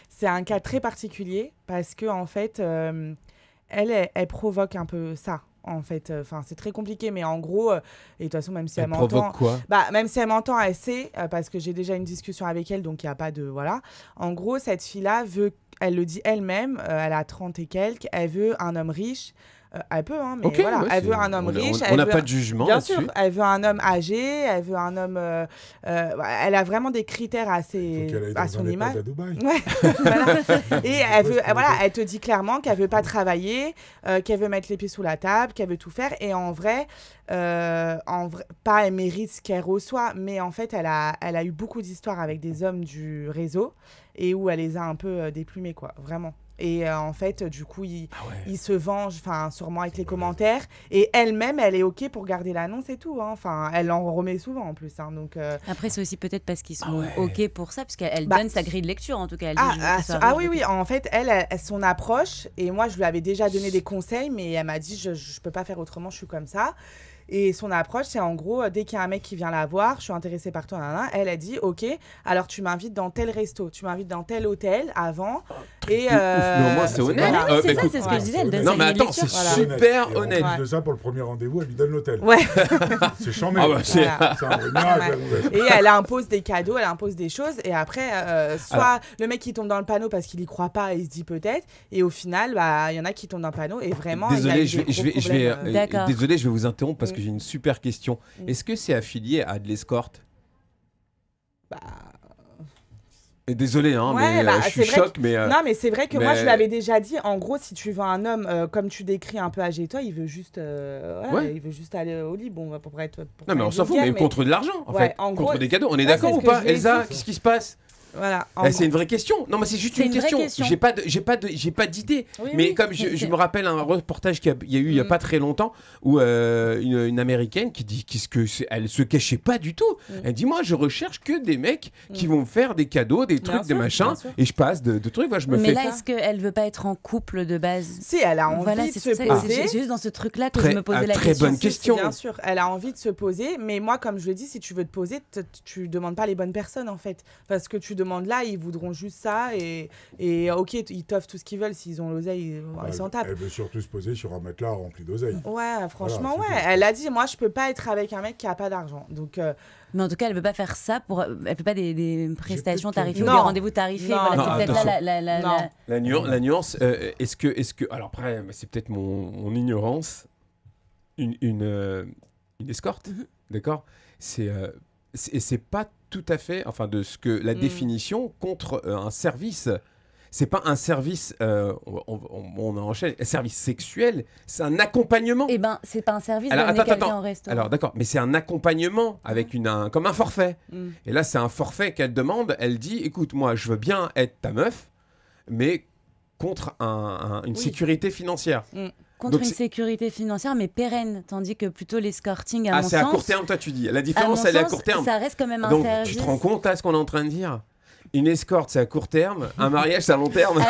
C: c'est un cas très particulier, parce que en fait, elle provoque un peu ça. En fait, c'est très compliqué, mais en gros, et de toute façon, même si elle m'entend,
A: provoque quoi?
C: Même si elle m'entend, elle sait, parce que j'ai déjà une discussion avec elle, donc il n'y a pas de voilà. En gros, cette fille-là elle le dit elle-même, elle a 30 et quelques, elle veut un homme riche. Elle peut, hein, mais voilà, elle veut un homme riche.
A: On n'a pas de jugement là-dessus.
C: Bien sûr, elle veut un homme âgé, elle veut un homme... elle a vraiment des critères assez à son image.
B: À Dubaï.
C: Ouais, voilà. Et elle te dit clairement qu'elle veut pas travailler, qu'elle veut mettre les pieds sous la table, qu'elle veut tout faire. Et en vrai, pas elle mérite ce qu'elle reçoit, mais en fait, elle a eu beaucoup d'histoires avec des hommes du réseau et où elle les a un peu déplumés, quoi, vraiment. Et en fait, du coup, il se venge, sûrement avec les commentaires. Et elle-même, elle est OK pour garder l'annonce et tout. Hein. Elle en remet souvent en plus. Hein. Donc,
D: après, c'est aussi peut-être parce qu'ils sont OK pour ça, parce qu'elle donne sa grille de lecture, en tout cas. Elle dit,
C: oui. En fait, elle, son approche, et moi, je lui avais déjà donné des conseils, mais elle m'a dit, je peux pas faire autrement, je suis comme ça. Et son approche, c'est en gros, dès qu'il y a un mec qui vient la voir, je suis intéressée par toi, elle a dit, OK, alors tu m'invites dans tel resto, tu m'invites dans tel hôtel avant.
A: Mais au moins, c'est honnête.
D: C'est ça, c'est ce que je disais. Elle donne
A: non, mais attends, c'est super honnête.
B: En plus de ça, pour le premier rendez-vous, elle lui donne l'hôtel.
C: Ouais.
B: C'est chambé.
A: C'est
B: un vrai miracle.
C: Et elle impose des cadeaux, elle impose des choses. Et après, soit le mec qui tombe dans le panneau parce qu'il y croit pas et il se dit peut-être. Et au final, il y en a qui tombent dans le panneau. Et vraiment,
A: désolé, désolé, je vais vous interrompre parce que j'ai une super question. Est-ce que c'est affilié à de l'escorte? Désolé, hein, mais je suis choqué.
C: Non, mais c'est vrai que moi, je l'avais déjà dit. En gros, si tu veux un homme, comme tu décris un peu âgé, toi, il veut juste, il veut juste aller au lit. Bon, pour être.
A: Non, mais on s'en fout, mais contre de l'argent, en fait.
C: En
A: contre des cadeaux. On est d'accord ou pas, Elsa? Qu'est-ce qui se passe?
C: Voilà.
A: C'est une vraie question. Non, mais c'est juste une question. J'ai pas d'idée. Mais comme je me rappelle un reportage qu'il y a eu il y a pas très longtemps où une américaine qui dit elle se cachait pas du tout. Elle dit, moi, je recherche que des mecs qui vont me faire des cadeaux, des trucs, des machins, et je passe de trucs. Moi, je me
D: mais
A: fais...
D: là, est-ce qu'elle veut pas être en couple de base?
C: Si, elle a envie de se poser.
D: C'est juste dans ce truc-là que je me posais la
A: très
D: question.
A: Bonne question.
C: Bien sûr, elle a envie de se poser, mais moi, comme je le dis, si tu veux te poser, tu demandes pas les bonnes personnes, en fait. Parce que tu demandes là, ils voudront juste ça, et ok, ils t'offrent tout ce qu'ils veulent, s'ils ont l'oseille, ils s'en tapent.
B: Elle veut surtout se poser sur un matelas rempli d'oseille.
C: Ouais, franchement,
B: voilà,
C: ouais. Elle a dit, moi, je peux pas être avec un mec qui a pas d'argent. Donc,
D: mais en tout cas, elle veut pas faire ça elle fait pas des prestations tarifées ou des
C: Non.
D: rendez-vous tarifés.
C: Non.
D: Voilà,
A: Non,
D: c'est peut-être là
A: la nuance, est-ce que... Alors après, c'est peut-être mon ignorance. Une escorte, d'accord, c'est pas tout à fait, enfin, de ce que la définition contre un service. C'est pas un service, on enchaîne, un service sexuel, c'est un accompagnement.
D: Eh ben, c'est pas un service
A: Alors,
D: d'amener quelqu'un au restaurant.
A: Alors d'accord, mais c'est un accompagnement avec comme un forfait. Et là, c'est un forfait qu'elle demande. Elle dit, écoute, moi, je veux bien être ta meuf, mais contre une sécurité financière.
D: Contre
A: Donc,
D: une sécurité financière, mais pérenne, tandis que plutôt l'escorting, à mon sens...
A: Ah, c'est à court terme, toi, tu dis. La différence, elle est à court terme.
D: Ça reste quand même un
A: Donc,
D: service.
A: tu te rends compte, là, ce qu'on est en train de dire? Une escorte, c'est à court terme. Un mariage, c'est à long terme.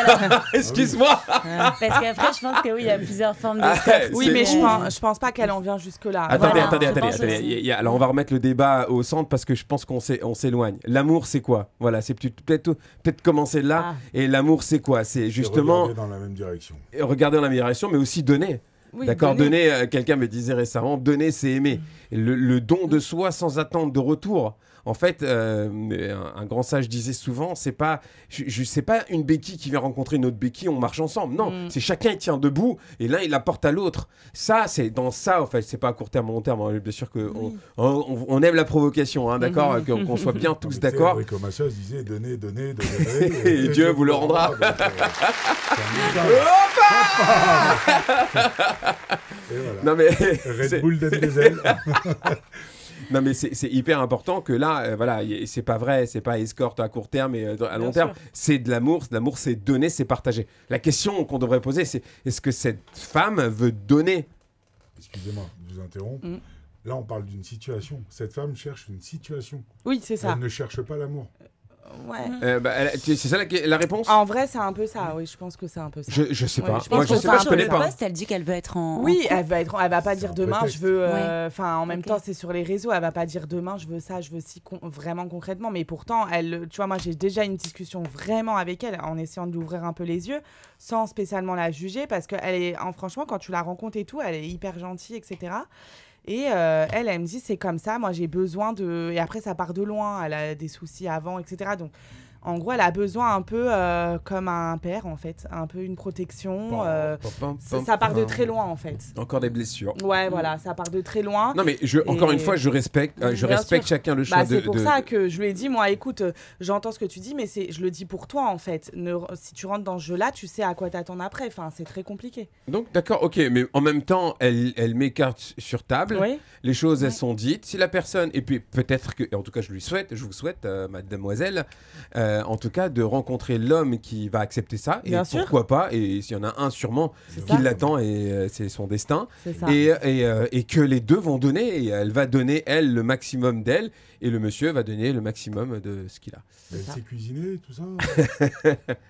A: Excuse-moi.
D: Parce qu'après, je pense que oui, il y a plusieurs formes d'escorte.
C: Oui, mais je pense pas qu'elle en vient jusque-là.
A: Attendez.
C: Voilà,
A: Alors, on va remettre le débat au centre parce que je pense qu'on s'éloigne. L'amour, c'est quoi? Voilà, c'est peut-être commencer là. Et l'amour, c'est quoi? C'est justement...
B: Regarder dans la même direction.
A: Regarder dans la même direction, mais aussi donner.
C: Oui,
A: d'accord, donner, quelqu'un me disait récemment, donner c'est aimer. Le don de soi sans attendre de retour. En fait, un grand sage disait souvent, c'est pas une béquille qui vient rencontrer une autre béquille, on marche ensemble. Non, c'est chacun il tient debout et l'un il apporte à l'autre. Ça, c'est dans ça en fait, c'est pas à court terme, à long terme. Hein. Bien sûr que on aime la provocation, hein, d'accord, qu'on soit bien tous d'accord.
B: Enrico Macias disait donner.
A: Et Dieu vous le rendra. Non mais
B: Red Bull donne des ailes.
A: Non mais c'est hyper important que là, voilà, c'est pas vrai, c'est pas escorte à court terme et à long terme, c'est de l'amour. L'amour, c'est donner, c'est partager. La question qu'on devrait poser, c'est est-ce que cette femme veut donner?
B: Excusez-moi, je vous interromps. Là, on parle d'une situation. Cette femme cherche une situation.
C: Oui, c'est ça.
B: Elle ne cherche pas l'amour.
C: Ouais.
A: C'est ça la réponse?
C: En vrai, c'est un peu ça. Oui, je pense que c'est un peu ça.
A: Je sais pas.
C: Moi, je sais pas, je connais pas.
D: Elle dit qu'elle veut être en.
C: Oui, elle va pas dire demain, je veux. Enfin, en même
D: Ok.
C: temps, c'est sur les réseaux. Elle va pas dire demain, je veux ça, je veux ci, vraiment concrètement. Mais pourtant, tu vois, moi, j'ai déjà une discussion vraiment avec elle, en essayant de lui ouvrir un peu les yeux, sans spécialement la juger, parce que franchement, quand tu la rencontres et tout, elle est hyper gentille, etc. Et elle me dit, c'est comme ça, moi j'ai besoin de... Et après, ça part de loin, elle a des soucis avant, etc. Donc, en gros, elle a besoin un peu comme un père, en fait. Un peu une protection. Ça part de très loin, en fait.
A: Encore des blessures.
C: Ouais, voilà, ça part de très loin.
A: Non, mais encore une fois, je respecte chacun le choix de...
C: C'est pour ça que je lui ai dit, moi, écoute, j'entends ce que tu dis, mais je le dis pour toi, en fait. Si tu rentres dans ce jeu-là, tu sais à quoi t'attendre après. Enfin, c'est très compliqué.
A: Donc, d'accord, ok, mais en même temps, elle met carte sur table.
C: Oui.
A: Les choses, elles sont dites. Si la personne... Et puis, peut-être que... En tout cas, je vous souhaite, mademoiselle... en tout cas, de rencontrer l'homme qui va accepter ça. Et pourquoi pas, et s'il y en a un sûrement qui l'attend, et c'est son destin. Et que les deux vont donner, et elle va donner, elle, le maximum d'elle, et le monsieur va donner le maximum de ce qu'il a.
B: Elle sait cuisiner, tout ça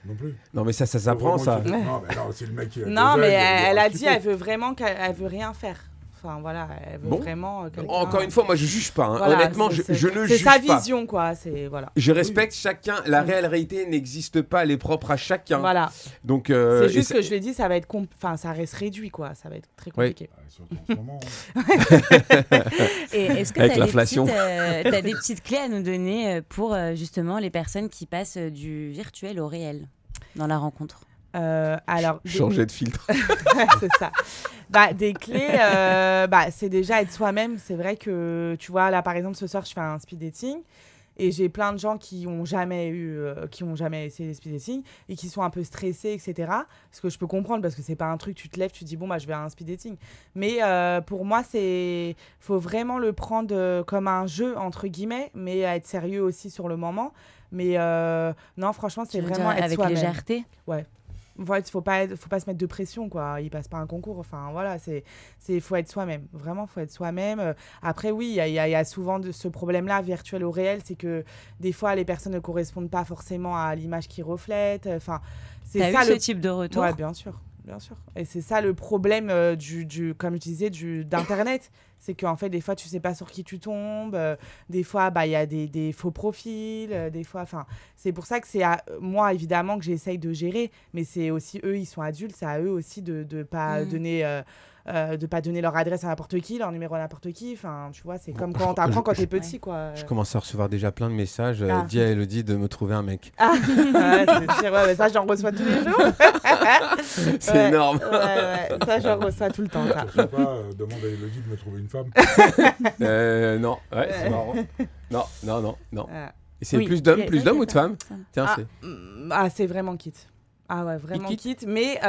B: non plus.
A: Non, mais ça s'apprend, ça.
B: Non, mais non, c'est le mec qui a...
C: Non, mais elle a dit, elle veut vraiment qu'elle veut rien faire. Enfin, voilà, elle veut vraiment...
A: Encore une fois, moi, je juge pas. Hein. Voilà, honnêtement, je ne juge pas.
C: C'est sa vision, quoi. Voilà.
A: Je respecte chacun. La réalité n'existe pas. Elle est propre à chacun.
C: Voilà.
A: Donc,
C: c'est juste que je l'ai dit, ça va être... Enfin, ça reste réduit, quoi. Ça va être très compliqué.
B: Ouais, surtout en ce moment.
D: Et est-ce que tu as des petites clés à nous donner pour, justement, les personnes qui passent du virtuel au réel dans la rencontre?
C: Alors,
A: changer de filtre.
C: C'est ça. Des clés, c'est déjà être soi-même. C'est vrai que, tu vois, là, par exemple, ce soir, je fais un speed dating et j'ai plein de gens qui ont jamais essayé les speed dating et qui sont un peu stressés, etc. Ce que je peux comprendre parce que c'est pas un truc, tu te lèves, tu te dis, bon, je vais à un speed dating. Mais pour moi, faut vraiment le prendre comme un jeu, entre guillemets, mais être sérieux aussi sur le moment. Mais non, franchement, c'est vraiment être
D: avec
C: soi-même.
D: légèreté.
C: Ouais. faut pas se mettre de pression, quoi. Il passe pas un concours. Enfin, voilà, faut être soi-même. Vraiment, faut être soi-même. Après, oui, il y a souvent ce problème-là, virtuel ou réel, c'est que des fois, les personnes ne correspondent pas forcément à l'image qu'ils reflètent. Enfin,
D: c'est ça, ce type de retour?
C: Ouais, bien sûr. Bien sûr. Et c'est ça le problème comme je disais, d'Internet. C'est qu'en fait, des fois, tu sais pas sur qui tu tombes. Des fois, il y a des faux profils. Des fois, c'est pour ça que c'est à moi, évidemment, que j'essaye de gérer. Mais c'est aussi eux, ils sont adultes. C'est à eux aussi de pas donner... de pas donner leur adresse à n'importe qui, leur numéro à n'importe qui. Enfin, tu vois, c'est comme quand t'apprends quand t'es petit, quoi.
A: Je commence à recevoir déjà plein de messages. Dis à Elodie de me trouver un mec.
C: C'est sûr, mais ça, j'en reçois tous les jours.
A: C'est énorme.
C: Ça, j'en reçois tout le temps. Ça.
B: Je sais pas, demande à Elodie de me trouver une femme.
A: Non, c'est marrant. Non. Et c'est plus d'hommes ou de femmes? Tiens,
C: c'est vraiment quitte. Ah ouais, vraiment quitte. Mais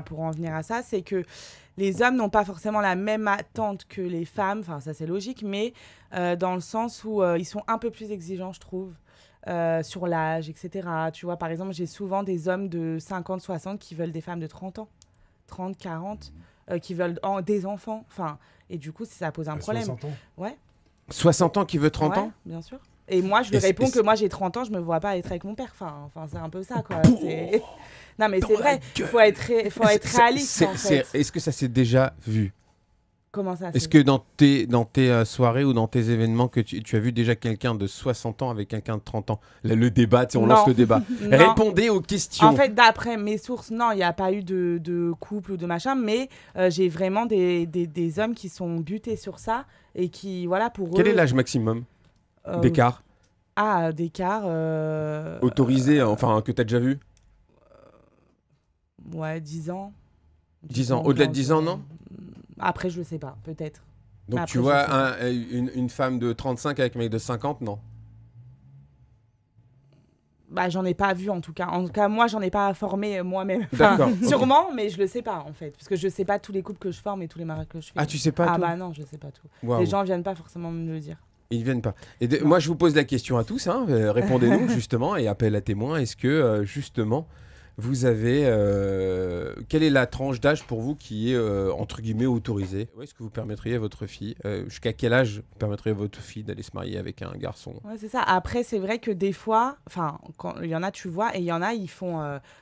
C: pour en venir à ça, c'est que les hommes n'ont pas forcément la même attente que les femmes. Enfin, ça, c'est logique, mais dans le sens où ils sont un peu plus exigeants, je trouve, sur l'âge, etc. Tu vois, par exemple, j'ai souvent des hommes de 50, 60 qui veulent des femmes de 30 ans, 30, 40, qui veulent des enfants. Enfin, et du coup, ça pose un problème.
B: 60 ans.
C: Ouais.
A: 60 ans qui veut 30 ans?
C: Bien sûr. Et moi, je lui réponds que moi, j'ai 30 ans, je me vois pas être avec mon père. Enfin c'est un peu ça, quoi. Non, mais c'est vrai, il faut être réaliste, en fait.
A: Est-ce que ça s'est déjà vu?
C: Comment ça?
A: Est-ce que dans tes soirées ou dans tes événements, que tu as vu déjà quelqu'un de 60 ans avec quelqu'un de 30 ans? Le débat, on lance le débat. Répondez aux questions.
C: En fait, d'après mes sources, non, il n'y a pas eu de couple ou de machin, mais j'ai vraiment des hommes qui sont butés sur ça et qui, voilà, pour eux...
A: Quel est l'âge maximum d'écart?
C: D'écart...
A: Autorisé, enfin, que tu as déjà vu?
C: Ouais, 10 ans.
A: 10 ans. Au-delà de 10 ans, non?
C: Après, je le sais pas, peut-être.
A: Donc
C: après,
A: tu vois une femme de 35 avec un mec de 50, non?
C: J'en ai pas vu en tout cas. En tout cas, moi, j'en ai pas formé moi-même.
A: D'accord.
C: Sûrement, mais je le sais pas en fait. Parce que je sais pas tous les couples que je forme et tous les mariages que je fais.
A: Ah, tu sais pas tout?
C: Non, je sais pas tout.
A: Wow.
C: Les gens viennent pas forcément me le dire.
A: Ils viennent pas. Et moi, je vous pose la question à tous. Répondez-nous justement et appel à témoins. Est-ce que justement, vous avez... quelle est la tranche d'âge pour vous qui est, entre guillemets, autorisée? Est-ce que vous permettriez à votre fille, jusqu'à quel âge vous permettriez à votre fille d'aller se marier avec un garçon?
C: Ouais, c'est ça. Après, c'est vrai que des fois, quand il y en a, tu vois, et il y en a, ils font...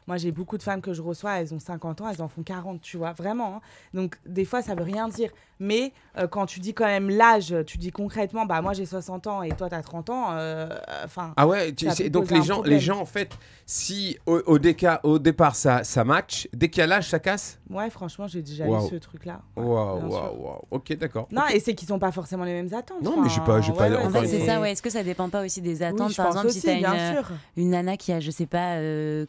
C: moi, j'ai beaucoup de femmes que je reçois, elles ont 50 ans, elles en font 40, tu vois, vraiment. Hein. Donc, des fois, ça veut rien dire. Mais quand tu dis quand même l'âge, tu dis concrètement, moi, j'ai 60 ans et toi, tu as 30 ans,
A: ah ouais, donc les gens, en fait, si au départ, ça match, dès qu'il y a l'âge, ça casse?
C: Ouais, franchement, j'ai déjà eu ce truc-là.
A: Waouh. Ok, d'accord.
C: Non, et c'est qu'ils n'ont pas forcément les mêmes attentes.
A: Non, mais j'ai pas
D: en fait, c'est ça, ouais. Est-ce que ça dépend pas aussi des attentes?
C: Oui,
D: par exemple,
C: aussi,
D: si t'as une nana qui a, je sais pas,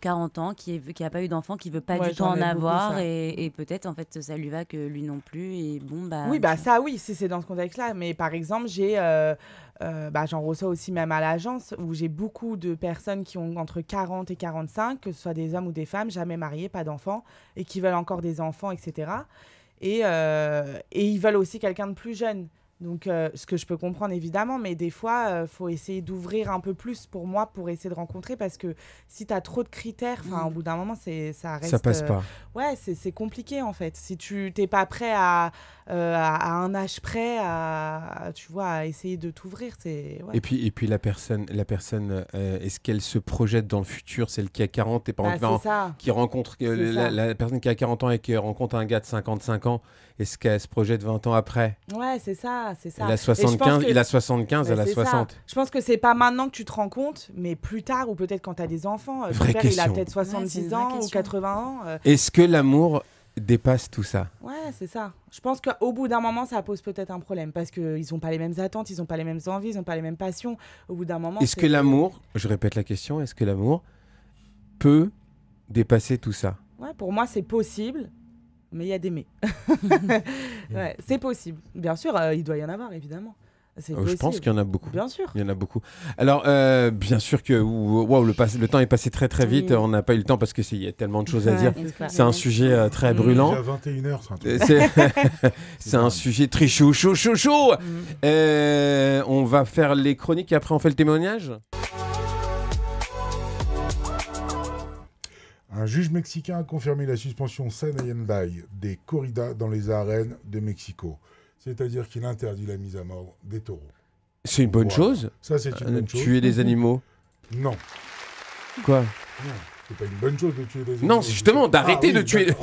D: 40 ans, qui a pas eu d'enfant, qui veut pas du tout en avoir, et peut-être, en fait, ça lui va que lui non plus, et bon,
C: oui, ça, oui, si c'est dans ce contexte-là. Mais par exemple, j'en reçois aussi même à l'agence où j'ai beaucoup de personnes qui ont entre 40 et 45, que ce soit des hommes ou des femmes, jamais mariés, pas d'enfants, et qui veulent encore des enfants, etc. Et ils veulent aussi quelqu'un de plus jeune. Donc, ce que je peux comprendre, évidemment, mais des fois, faut essayer d'ouvrir un peu plus pour moi, pour essayer de rencontrer, parce que si tu as trop de critères, au bout d'un moment, ça reste...
A: Ça passe pas.
C: Ouais, c'est compliqué, en fait. Si tu n'es pas prêt à un âge près, tu vois, à essayer de t'ouvrir, c'est... Ouais.
A: Et puis la personne est-ce qu'elle se projette dans le futur? Celle qui a 40 et pas qui rencontre la personne qui a 40 ans et qui rencontre un gars de 55 ans, est-ce qu'elle se projette 20 ans après?
C: Ouais, c'est ça.
A: Il a 75, elle a 60.
C: Ça. Je pense que c'est pas maintenant que tu te rends compte, mais plus tard, ou peut-être quand tu as des enfants.
A: Vraie
C: père,
A: question.
C: Il a peut-être 70 ans ou 80 ans.
A: Est-ce que l'amour dépasse tout ça?
C: Ouais, c'est ça. Je pense qu'au bout d'un moment, ça pose peut-être un problème, parce qu'ils n'ont pas les mêmes attentes, ils n'ont pas les mêmes envies, ils n'ont pas les mêmes passions. Au bout d'un moment...
A: Est-ce que l'amour, je répète la question, est-ce que l'amour peut dépasser tout ça?
C: Ouais, pour moi, c'est possible. Mais il y a des mais. Ouais, c'est possible. Bien sûr, il doit y en avoir, évidemment.
A: Je pense qu'il y en a beaucoup.
C: Bien sûr.
A: Il y en a beaucoup. Alors, bien sûr que le temps est passé très très vite. On n'a pas eu le temps parce qu'il y a tellement de choses à dire. C'est un sujet très brûlant.
B: Déjà 21h,
A: c'est un sujet très chaud. On va faire les chroniques et après on fait le témoignage.
B: Un juge mexicain a confirmé la suspension sine die des corridas dans les arènes de Mexico. C'est-à-dire qu'il interdit la mise à mort des taureaux.
A: C'est une bonne chose.
B: Ça, c'est une bonne chose.
A: Tuer des animaux.
B: Non.
A: Quoi?
B: Non, c'est pas une bonne chose de tuer des animaux.
A: Non, c'est justement d'arrêter de tuer.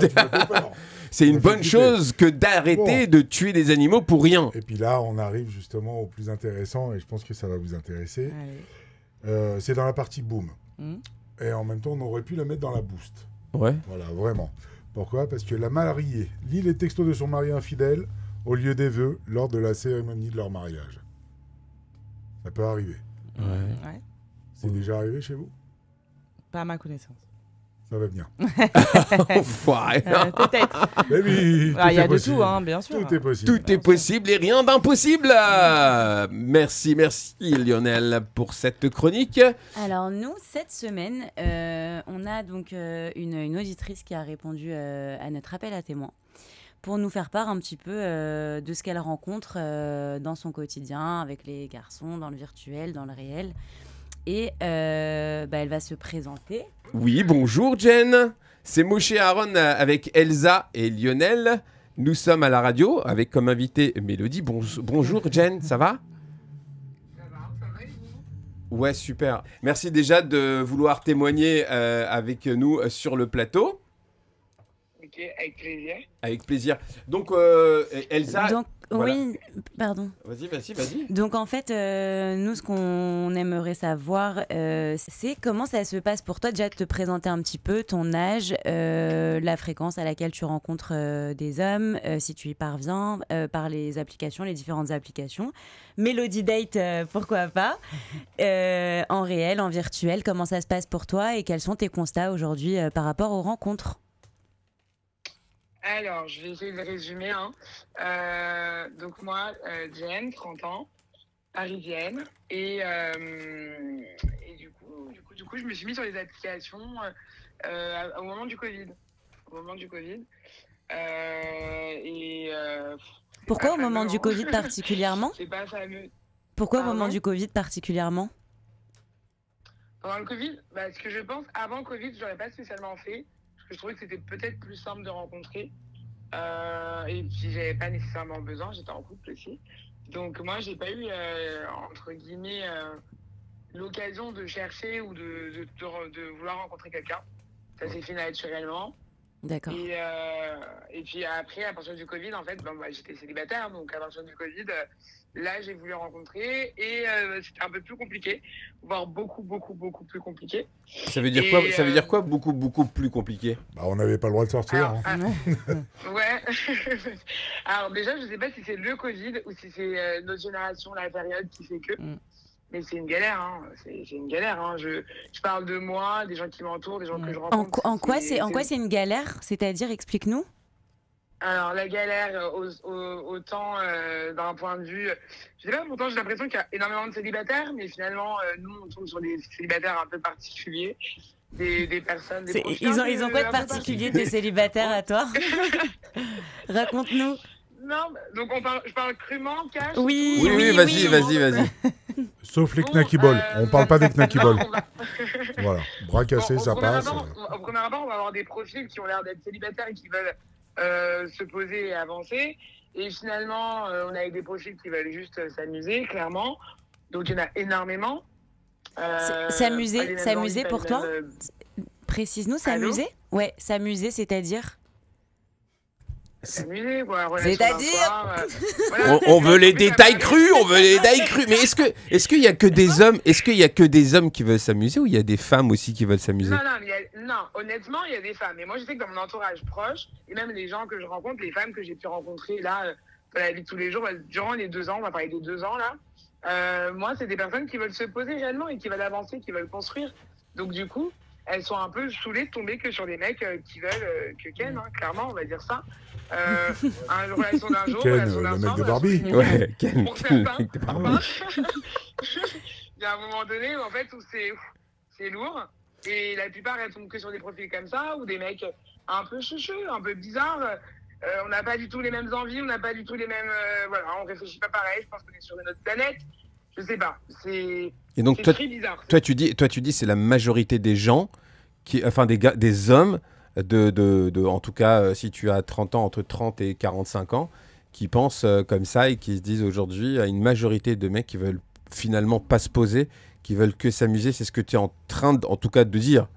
A: C'est une bonne chose que d'arrêter de tuer des animaux pour rien.
B: Et puis là, on arrive justement au plus intéressant, et je pense que ça va vous intéresser. C'est dans la partie boom. Et en même temps, on aurait pu la mettre dans la boost.
A: Ouais.
B: Voilà, vraiment. Pourquoi? Parce que la mariée lit les textos de son mari infidèle au lieu des vœux lors de la cérémonie de leur mariage. Ça peut arriver.
C: Ouais.
B: C'est déjà arrivé chez vous?
C: Pas à ma connaissance.
B: Ça va venir.
C: Peut-être.
B: Mais oui,
C: Il y a de tout, hein, bien sûr.
B: Tout est possible.
A: Tout est possible et rien d'impossible. Merci Lionel pour cette chronique.
D: Alors nous, cette semaine, on a donc une auditrice qui a répondu à notre appel à témoins pour nous faire part un petit peu de ce qu'elle rencontre dans son quotidien avec les garçons, dans le virtuel, dans le réel. Et elle va se présenter.
A: Oui, bonjour Jen. C'est Moshe Aaron avec Elsa et Lionel. Nous sommes à la radio avec comme invité Mélodie. Bonjour Jen, ça va?
F: Ça va et vous?
A: Ouais, super. Merci déjà de vouloir témoigner avec nous sur le plateau.
F: Ok, avec plaisir.
A: Avec plaisir. Donc, Elsa...
D: Donc,
A: voilà.
D: oui, pardon.
A: Vas-y.
D: Donc, en fait, nous, ce qu'on aimerait savoir, c'est comment ça se passe pour toi, déjà, de te présenter un petit peu ton âge, la fréquence à laquelle tu rencontres des hommes, si tu y parviens, par les applications, les différentes applications. Melody Date, pourquoi pas. En réel, en virtuel, comment ça se passe pour toi et quels sont tes constats aujourd'hui par rapport aux rencontres?
F: Alors, je vais essayer de résumer. Donc moi, Jen, 30 ans, parisienne. Et du coup, je me suis mise sur les applications au moment du Covid.
D: Pourquoi au moment du Covid particulièrement?
F: C'est pas fameux.
D: Pourquoi au moment du Covid particulièrement?
F: Pendant le Covid, ce que je pense, avant le Covid, je n'aurais pas spécialement fait. Parce que je trouvais que c'était peut-être plus simple de rencontrer. Et puis, j'avais pas nécessairement besoin. J'étais en couple aussi. Donc, moi, j'ai pas eu, entre guillemets, l'occasion de chercher ou de vouloir rencontrer quelqu'un. Ça s'est fait naturellement.
D: D'accord.
F: Et puis après, à partir du Covid, en fait, j'étais célibataire. Donc, à partir du Covid, là, j'ai voulu rencontrer. Et c'était un peu plus compliqué. Voire beaucoup plus compliqué.
A: Ça veut dire quoi? Ça veut dire quoi, beaucoup plus compliqué?
B: On n'avait pas le droit de sortir.
F: Ouais. Alors déjà, je sais pas si c'est le Covid ou si c'est notre génération, la période qui fait que. Mais c'est une galère, hein. C'est une galère. Hein. Je parle de moi, des gens qui m'entourent, des gens que je rencontre.
D: En quoi c'est une galère? C'est-à-dire, explique-nous.
F: Alors, la galère, autant d'un point de vue... Je sais pas, pourtant, j'ai l'impression qu'il y a énormément de célibataires, mais finalement, nous, on tombe sur des célibataires un peu particuliers, des personnes...
D: Ils ont quoi de particulier, tes célibataires, à toi? Raconte-nous.
F: Non, donc je parle crûment, cash.
A: Oui, vas-y.
B: Sauf les knacky balls. On parle pas des knacky balls. Voilà, bras cassés, ça passe.
F: Au premier abord, on va avoir des profils qui ont l'air d'être célibataires et qui veulent se poser et avancer. Et finalement, on a des profils qui veulent juste s'amuser, clairement. Donc, il y en a énormément.
D: S'amuser pour toi? Précise-nous, s'amuser? Ouais, s'amuser, c'est-à-dire?
F: S'amuser, quoi.
D: C'est-à-dire
A: on veut les détails crus, Mais est-ce qu'il y a que des hommes? Est-ce qu'il y a que des hommes qui veulent s'amuser ou il y a des femmes aussi qui veulent s'amuser?
F: Non, honnêtement, il y a des femmes. Et moi, je sais que dans mon entourage proche, et même les gens que je rencontre, les femmes que j'ai pu rencontrer là, dans la vie de tous les jours, durant les 2 ans, on va parler des 2 ans là. Moi, c'est des personnes qui veulent se poser réellement et qui veulent avancer, qui veulent construire. Donc du coup, elles sont un peu saoulées de tomber que sur des mecs qui veulent que Ken, hein, clairement, on va dire ça. Une relation d'un jour,
B: Ken,
F: relation d'un
B: le
F: soir,
B: mec de Barbie.
A: Ouais, Ken,
F: pour
A: le
F: certains,
A: mec de Barbie.
F: Il y a un moment donné où en fait où c'est lourd et la plupart elles tombent que sur des profils comme ça ou des mecs un peu choucheux, un peu bizarres. On n'a pas du tout les mêmes envies, on n'a pas du tout les mêmes on réfléchit pas pareil. Je pense qu'on est sur une autre planète. Je sais pas, c'est très bizarre.
A: Toi tu dis c'est la majorité des gens enfin des hommes, en tout cas, si tu as 30 ans, entre 30 et 45 ans, qui pensent comme ça et qui se disent aujourd'hui, à une majorité de mecs qui veulent finalement pas se poser, qui veulent que s'amuser. C'est ce que tu es en train, en tout cas, de dire.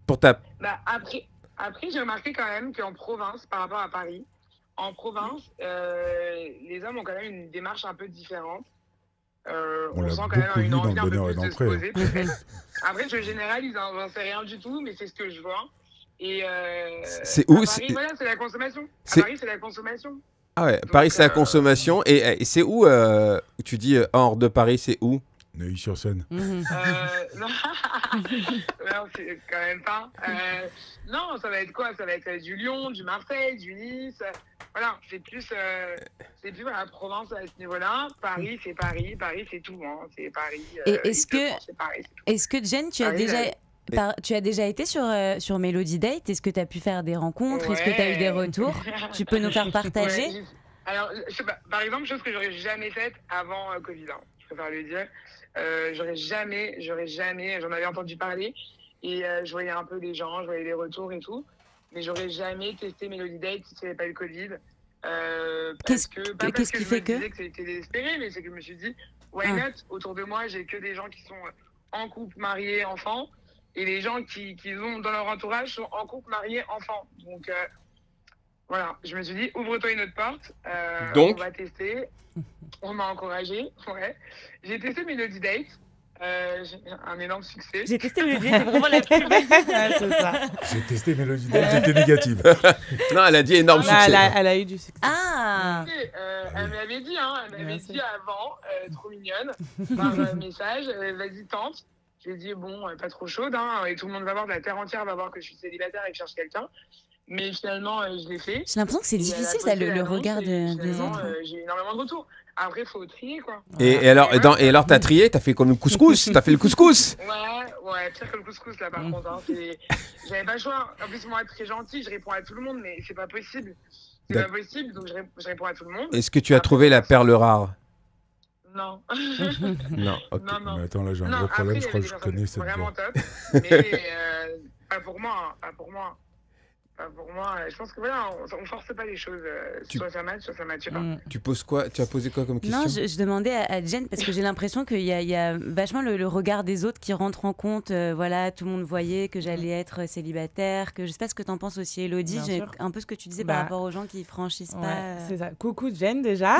A: Pour ta...
F: Bah, après j'ai remarqué quand même qu'en province, par rapport à Paris, en province, les hommes ont quand même une démarche un peu différente. On sent quand même une envie un peu plus de se poser, peut-être. Après, je généralise, hein, j'en sais rien du tout, mais c'est ce que je vois. Et
A: c'est où
F: à Paris, voilà, c'est la consommation. À Paris, c'est la consommation.
A: Ah ouais,
F: donc,
A: Paris, c'est la consommation. Et c'est où, tu dis hors de Paris, c'est où?
B: Neuilly-sur-Seine.
F: Non, non c'est quand même pas. Non, ça va être quoi? Ça va être du Lyon, du Marseille, du Nice. Voilà, c'est plus la Provence à ce niveau-là. Paris, c'est Paris. Paris, c'est tout. Hein. C'est Paris.
D: Et est-ce que Jen, tu as déjà été sur Melody Date? Est-ce que tu as pu faire des rencontres? Est-ce que tu as eu des retours? Tu peux nous faire partager?
F: Ouais. Alors, je sais pas, par exemple, chose que j'aurais jamais faite avant Covid, hein, je préfère le dire. J'aurais jamais, j'en avais entendu parler et je voyais un peu les gens, je voyais les retours et tout, mais j'aurais jamais testé Melody Date si ce n'avait pas eu le Covid. Qu'est-ce qui fait que je me disais que c'était désespéré, mais c'est que je me suis dit, why not? Autour de moi, j'ai que des gens qui sont en couple, mariés, enfants, et les gens qui ont dans leur entourage sont en couple, mariés, enfants. Donc voilà, je me suis dit, ouvre-toi une autre porte,
A: donc,
F: on va tester. On m'a encouragée, ouais. J'ai testé Melody Date, un énorme succès.
D: J'ai testé Melody Date, c'est vraiment la plus belle.
C: C'est ça.
B: J'ai testé Melody Date, j'étais négative.
A: Non, elle a dit énorme succès.
C: Elle a eu du succès.
D: Ah.
F: Elle m'avait dit, dit avant, trop mignonne, par message, vas-y tente. J'ai dit bon, pas trop chaude, hein, et tout le monde va voir, la terre entière va voir que je suis célibataire et que je cherche quelqu'un. Mais finalement, je l'ai fait.
D: J'ai l'impression que c'est difficile, ça, le regard des autres.
F: J'ai énormément de retours. Après, il faut trier, quoi.
A: Et alors, t'as trié, t'as fait comme le couscous, t'as fait le couscous.
F: Ouais, pire que le couscous, là, par contre. Hein, j'avais pas le choix. En plus, moi, être très gentil, je réponds à tout le monde, mais c'est pas possible. C'est pas possible, donc je réponds à tout le monde.
A: Est-ce que tu as trouvé la perle rare?
F: Non.
A: Non, ok.
F: Non.
B: Mais attends, là, j'ai un gros problème, je crois que je connais cette
F: vraiment
B: voix.
F: top, mais pas pour moi, pas pour moi. Pour moi, je pense que voilà, on force pas les choses. Soit ça match, soit ça matche pas.
A: Tu poses quoi? Tu as posé quoi comme question?
D: Non, je demandais à Jen parce que j'ai l'impression qu'il y a vachement le regard des autres qui rentre en compte. Voilà, tout le monde voyait que j'allais être célibataire. Que je sais pas ce que t'en penses aussi, Elodie. J'ai un peu ce que tu disais par rapport aux gens qui franchissent pas.
C: C'est ça. Coucou Jen déjà.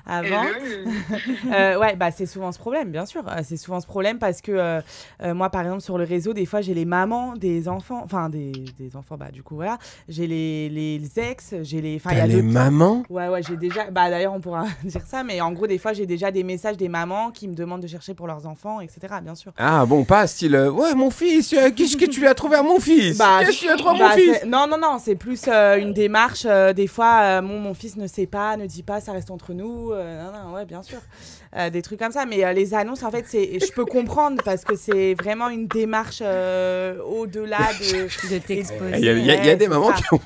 C: Avant. Ouais, bah c'est souvent ce problème, bien sûr. C'est souvent ce problème parce que moi, par exemple, sur le réseau, des fois, j'ai les mamans des enfants, enfin des enfants, bah du coup voilà, j'ai les ex, j'ai les, enfin il y a
A: les mamans.
C: Ouais, j'ai déjà, bah d'ailleurs on pourra dire ça, mais en gros des fois j'ai déjà des messages des mamans qui me demandent de chercher pour leurs enfants, etc. Bien sûr.
A: Ah bon, pas style ouais mon fils, qu'est-ce que tu lui as trouvé à mon fils? Qu'est-ce que tu as trouvé à mon fils?
C: Non, c'est plus une démarche. Des fois mon fils ne sait pas, ne dit pas, ça reste entre nous. Non, ouais, bien sûr. Des trucs comme ça, mais les annonces en fait je peux comprendre parce que c'est vraiment une démarche au-delà de t'exposer.
A: Il y a des mamans qui ont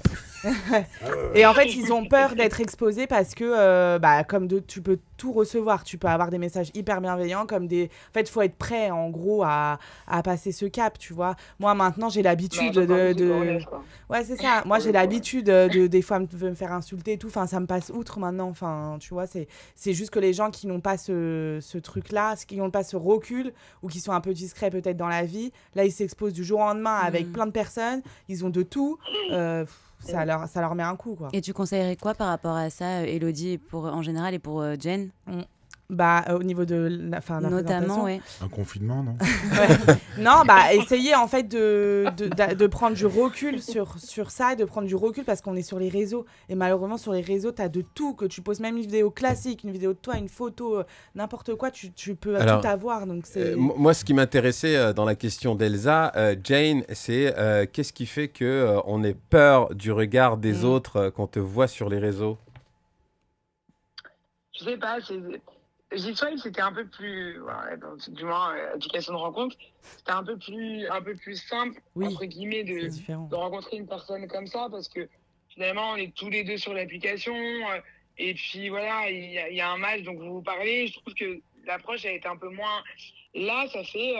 C: et en fait ils ont peur d'être exposés parce que tu peux tout recevoir, tu peux avoir des messages hyper bienveillants comme des, en fait il faut être prêt en gros à passer ce cap, tu vois. Moi maintenant j'ai l'habitude ouais c'est ça, moi j'ai l'habitude des fois me faire insulter et tout, enfin ça me passe outre maintenant, enfin tu vois, c'est juste que les gens qui n'ont pas ce truc là, qui n'ont pas ce recul ou qui sont un peu discrets peut-être dans la vie, là ils s'exposent du jour au lendemain avec plein de personnes, ils ont de tout, ça leur met un coup, quoi.
D: Et tu conseillerais quoi par rapport à ça, Elodie, en général, et pour Jen?
C: Au niveau de la
D: notamment, ouais.
B: Un confinement, non?
C: Non, essayer en fait de prendre du recul sur ça, et de prendre du recul parce qu'on est sur les réseaux. Et malheureusement, sur les réseaux, tu as de tout, que tu poses même une vidéo classique, une vidéo de toi, une photo, n'importe quoi, tu peux tout avoir. Donc
A: moi, ce qui m'intéressait dans la question d'Elsa, Jane, c'est qu'est-ce qui fait qu'on ait peur du regard des autres quand on te voit sur les réseaux?
F: Je sais pas, G-Swipe, c'était un peu plus, du moins, application de rencontre, c'était un peu plus simple, entre guillemets, de rencontrer une personne comme ça, parce que finalement, on est tous les deux sur l'application, et puis voilà, il y a un match, donc vous parlez. Je trouve que l'approche a été un peu moins. Là, ça fait.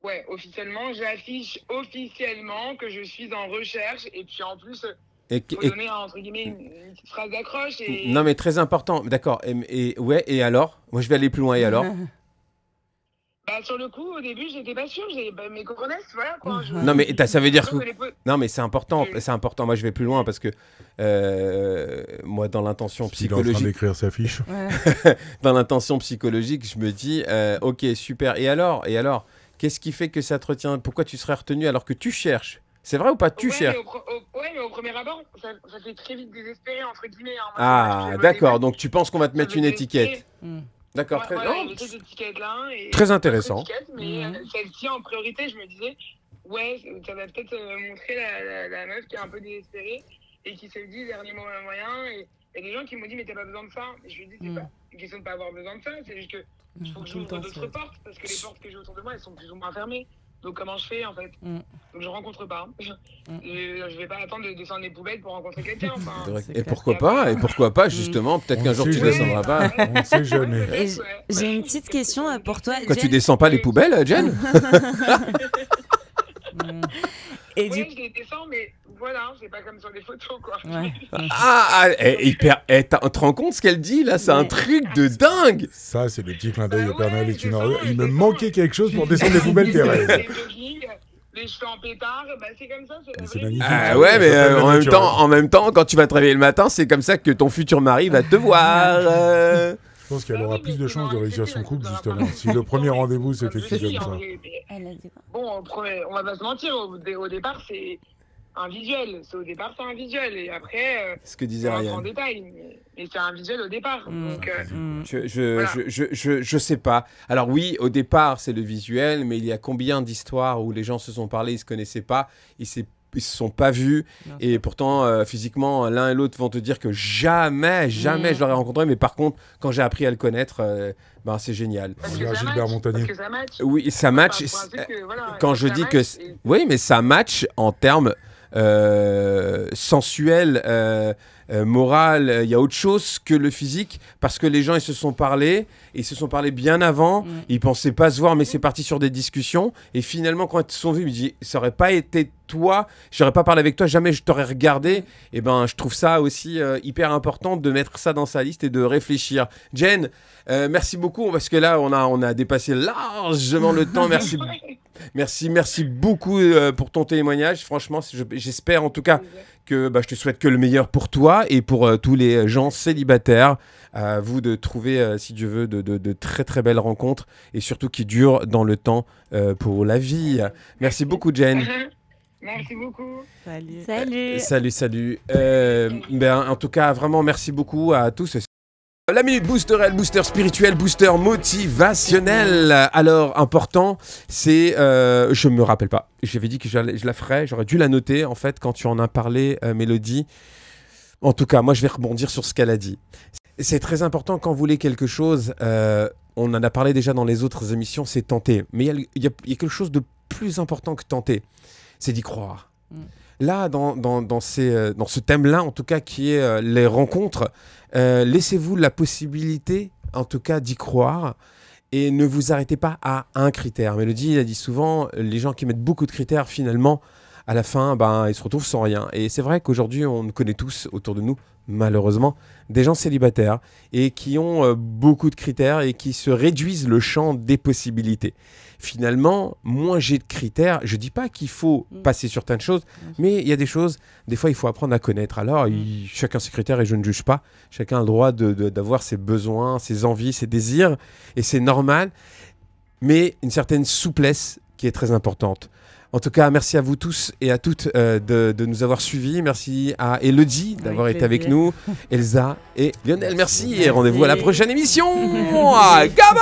F: Ouais, officiellement, j'affiche officiellement que je suis en recherche. Et puis en plus, il faut donner, entre guillemets, une petite phrase d'accroche. Et...
A: Non, mais très important. D'accord. Ouais, et alors? Moi, je vais aller plus loin. Et alors?
F: Bah, sur le coup, au début, j'étais pas sûre. J'ai mes coronesses, voilà quoi.
A: Non, mais ça veut dire que... Non, mais c'est important. C'est important. Moi, je vais plus loin parce que moi, dans l'intention psychologique...
B: Il est en train d'écrire sa fiche.
A: Dans l'intention psychologique, je me dis, ok, super. Et alors? Qu'est-ce qui fait que ça te retient? Pourquoi tu serais retenu alors que tu cherches? C'est vrai ou pas? Tu cherches?
F: Mais au premier abord, ça fait très vite désespéré, entre guillemets. Hein.
A: Ah, d'accord. Donc, tu penses qu'on va te mettre une étiquette? D'accord, très, très intéressant.
F: Mais celle-ci, en priorité, je me disais, ouais, ça va peut-être montrer la meuf qui est un peu désespérée et qui se dit dernier moyen. Et il y a des gens qui m'ont dit, mais t'as pas besoin de ça. Et je lui ai dit, c'est pas une question de pas avoir besoin de ça, c'est juste que il faut que j'ouvre d'autres portes parce que les portes que j'ai autour de moi, elles sont plus ou moins fermées. Donc comment je fais en fait? Donc je rencontre pas. Je vais pas attendre de descendre les poubelles pour rencontrer quelqu'un. Enfin,
A: et pourquoi pas? Et pourquoi pas justement? Peut-être qu'un jour tu descendras pas.
B: On ne sait jamais.
D: J'ai une petite question pour toi.
A: Quoi, tu descends pas les poubelles, Jen?
F: Et oui, je les descends, mais voilà, c'est pas comme sur les photos, quoi.
A: Ouais. Tu te rends compte ce qu'elle dit, là? C'est un truc de dingue!
B: Ça, c'est le petit clin d'œil au Père Noël est une horreur. Il me manquait quelque chose pour descendre les poubelles, Thérèse.
F: Les cheveux en pétard, bah c'est comme ça.
B: C'est magnifique.
A: Ah ouais, mais en même temps, quand tu vas te réveiller le matin, c'est comme ça que ton futur mari va te voir.
B: Je pense qu'elle aura plus de chances de réussir son couple, justement. Si le premier rendez-vous s'est fait comme ça.
F: Bon, on va pas se mentir, au départ, c'est un visuel. Au départ, c'est un visuel. Et après,
A: ce que disait Ryan.
F: En détail. Mais c'est un visuel au départ. Donc,
A: je sais pas. Alors oui, au départ, c'est le visuel, mais il y a combien d'histoires où les gens se sont parlé, ils se connaissaient pas, ils se sont pas vus, et pourtant physiquement l'un et l'autre vont te dire que jamais je l'aurais rencontré, mais par contre quand j'ai appris à le connaître, ben c'est génial.
B: Gilbert Montagnier.
A: Oui, ça match. Quand je dis que oui, mais ça match en termes sensuel, moral, il y a autre chose que le physique, parce que les gens ils se sont parlé bien avant, ils pensaient pas se voir, mais c'est parti sur des discussions, et finalement quand ils se sont vus, ils me disent ça aurait pas été toi, j'aurais pas parlé avec toi, jamais je t'aurais regardé. Et ben je trouve ça aussi hyper important de mettre ça dans sa liste et de réfléchir. Jen, merci beaucoup, parce que là on a dépassé largement le temps. Merci beaucoup pour ton témoignage. Franchement, j'espère en tout cas que je te souhaite que le meilleur pour toi et pour tous les gens célibataires. À vous de trouver, si Dieu veut, de très très belles rencontres, et surtout qui durent dans le temps pour la vie. Merci beaucoup, Jen.
F: Merci beaucoup.
A: Salut. En tout cas, vraiment, merci beaucoup à tous. La minute booster, booster spirituel, booster motivationnel. Alors, important, c'est... je me rappelle pas. J'avais dit que je la ferais. J'aurais dû la noter, en fait, quand tu en as parlé, Mélodie. En tout cas, moi, je vais rebondir sur ce qu'elle a dit. C'est très important quand vous voulez quelque chose. On en a parlé déjà dans les autres émissions, c'est tenter. Mais il y a quelque chose de plus important que tenter. C'est d'y croire. Là, dans ce thème-là, en tout cas, qui est les rencontres, laissez-vous la possibilité, en tout cas, d'y croire, et ne vous arrêtez pas à un critère. Mélodie, il a dit souvent, les gens qui mettent beaucoup de critères, finalement, à la fin, ils se retrouvent sans rien. Et c'est vrai qu'aujourd'hui, on connaît tous autour de nous, malheureusement, des gens célibataires et qui ont beaucoup de critères et qui se réduisent le champ des possibilités. Finalement, moins j'ai de critères, je dis pas qu'il faut passer sur certaines choses, mais il y a des choses, des fois il faut apprendre à connaître. Alors, chacun ses critères et je ne juge pas. Chacun a le droit d'avoir ses besoins, ses envies, ses désirs, et c'est normal, mais une certaine souplesse qui est très importante. En tout cas, merci à vous tous et à toutes de nous avoir suivis. Merci à Elodie d'avoir été avec nous, Elsa et Lionel. Merci et rendez-vous à la prochaine émission. Gabo!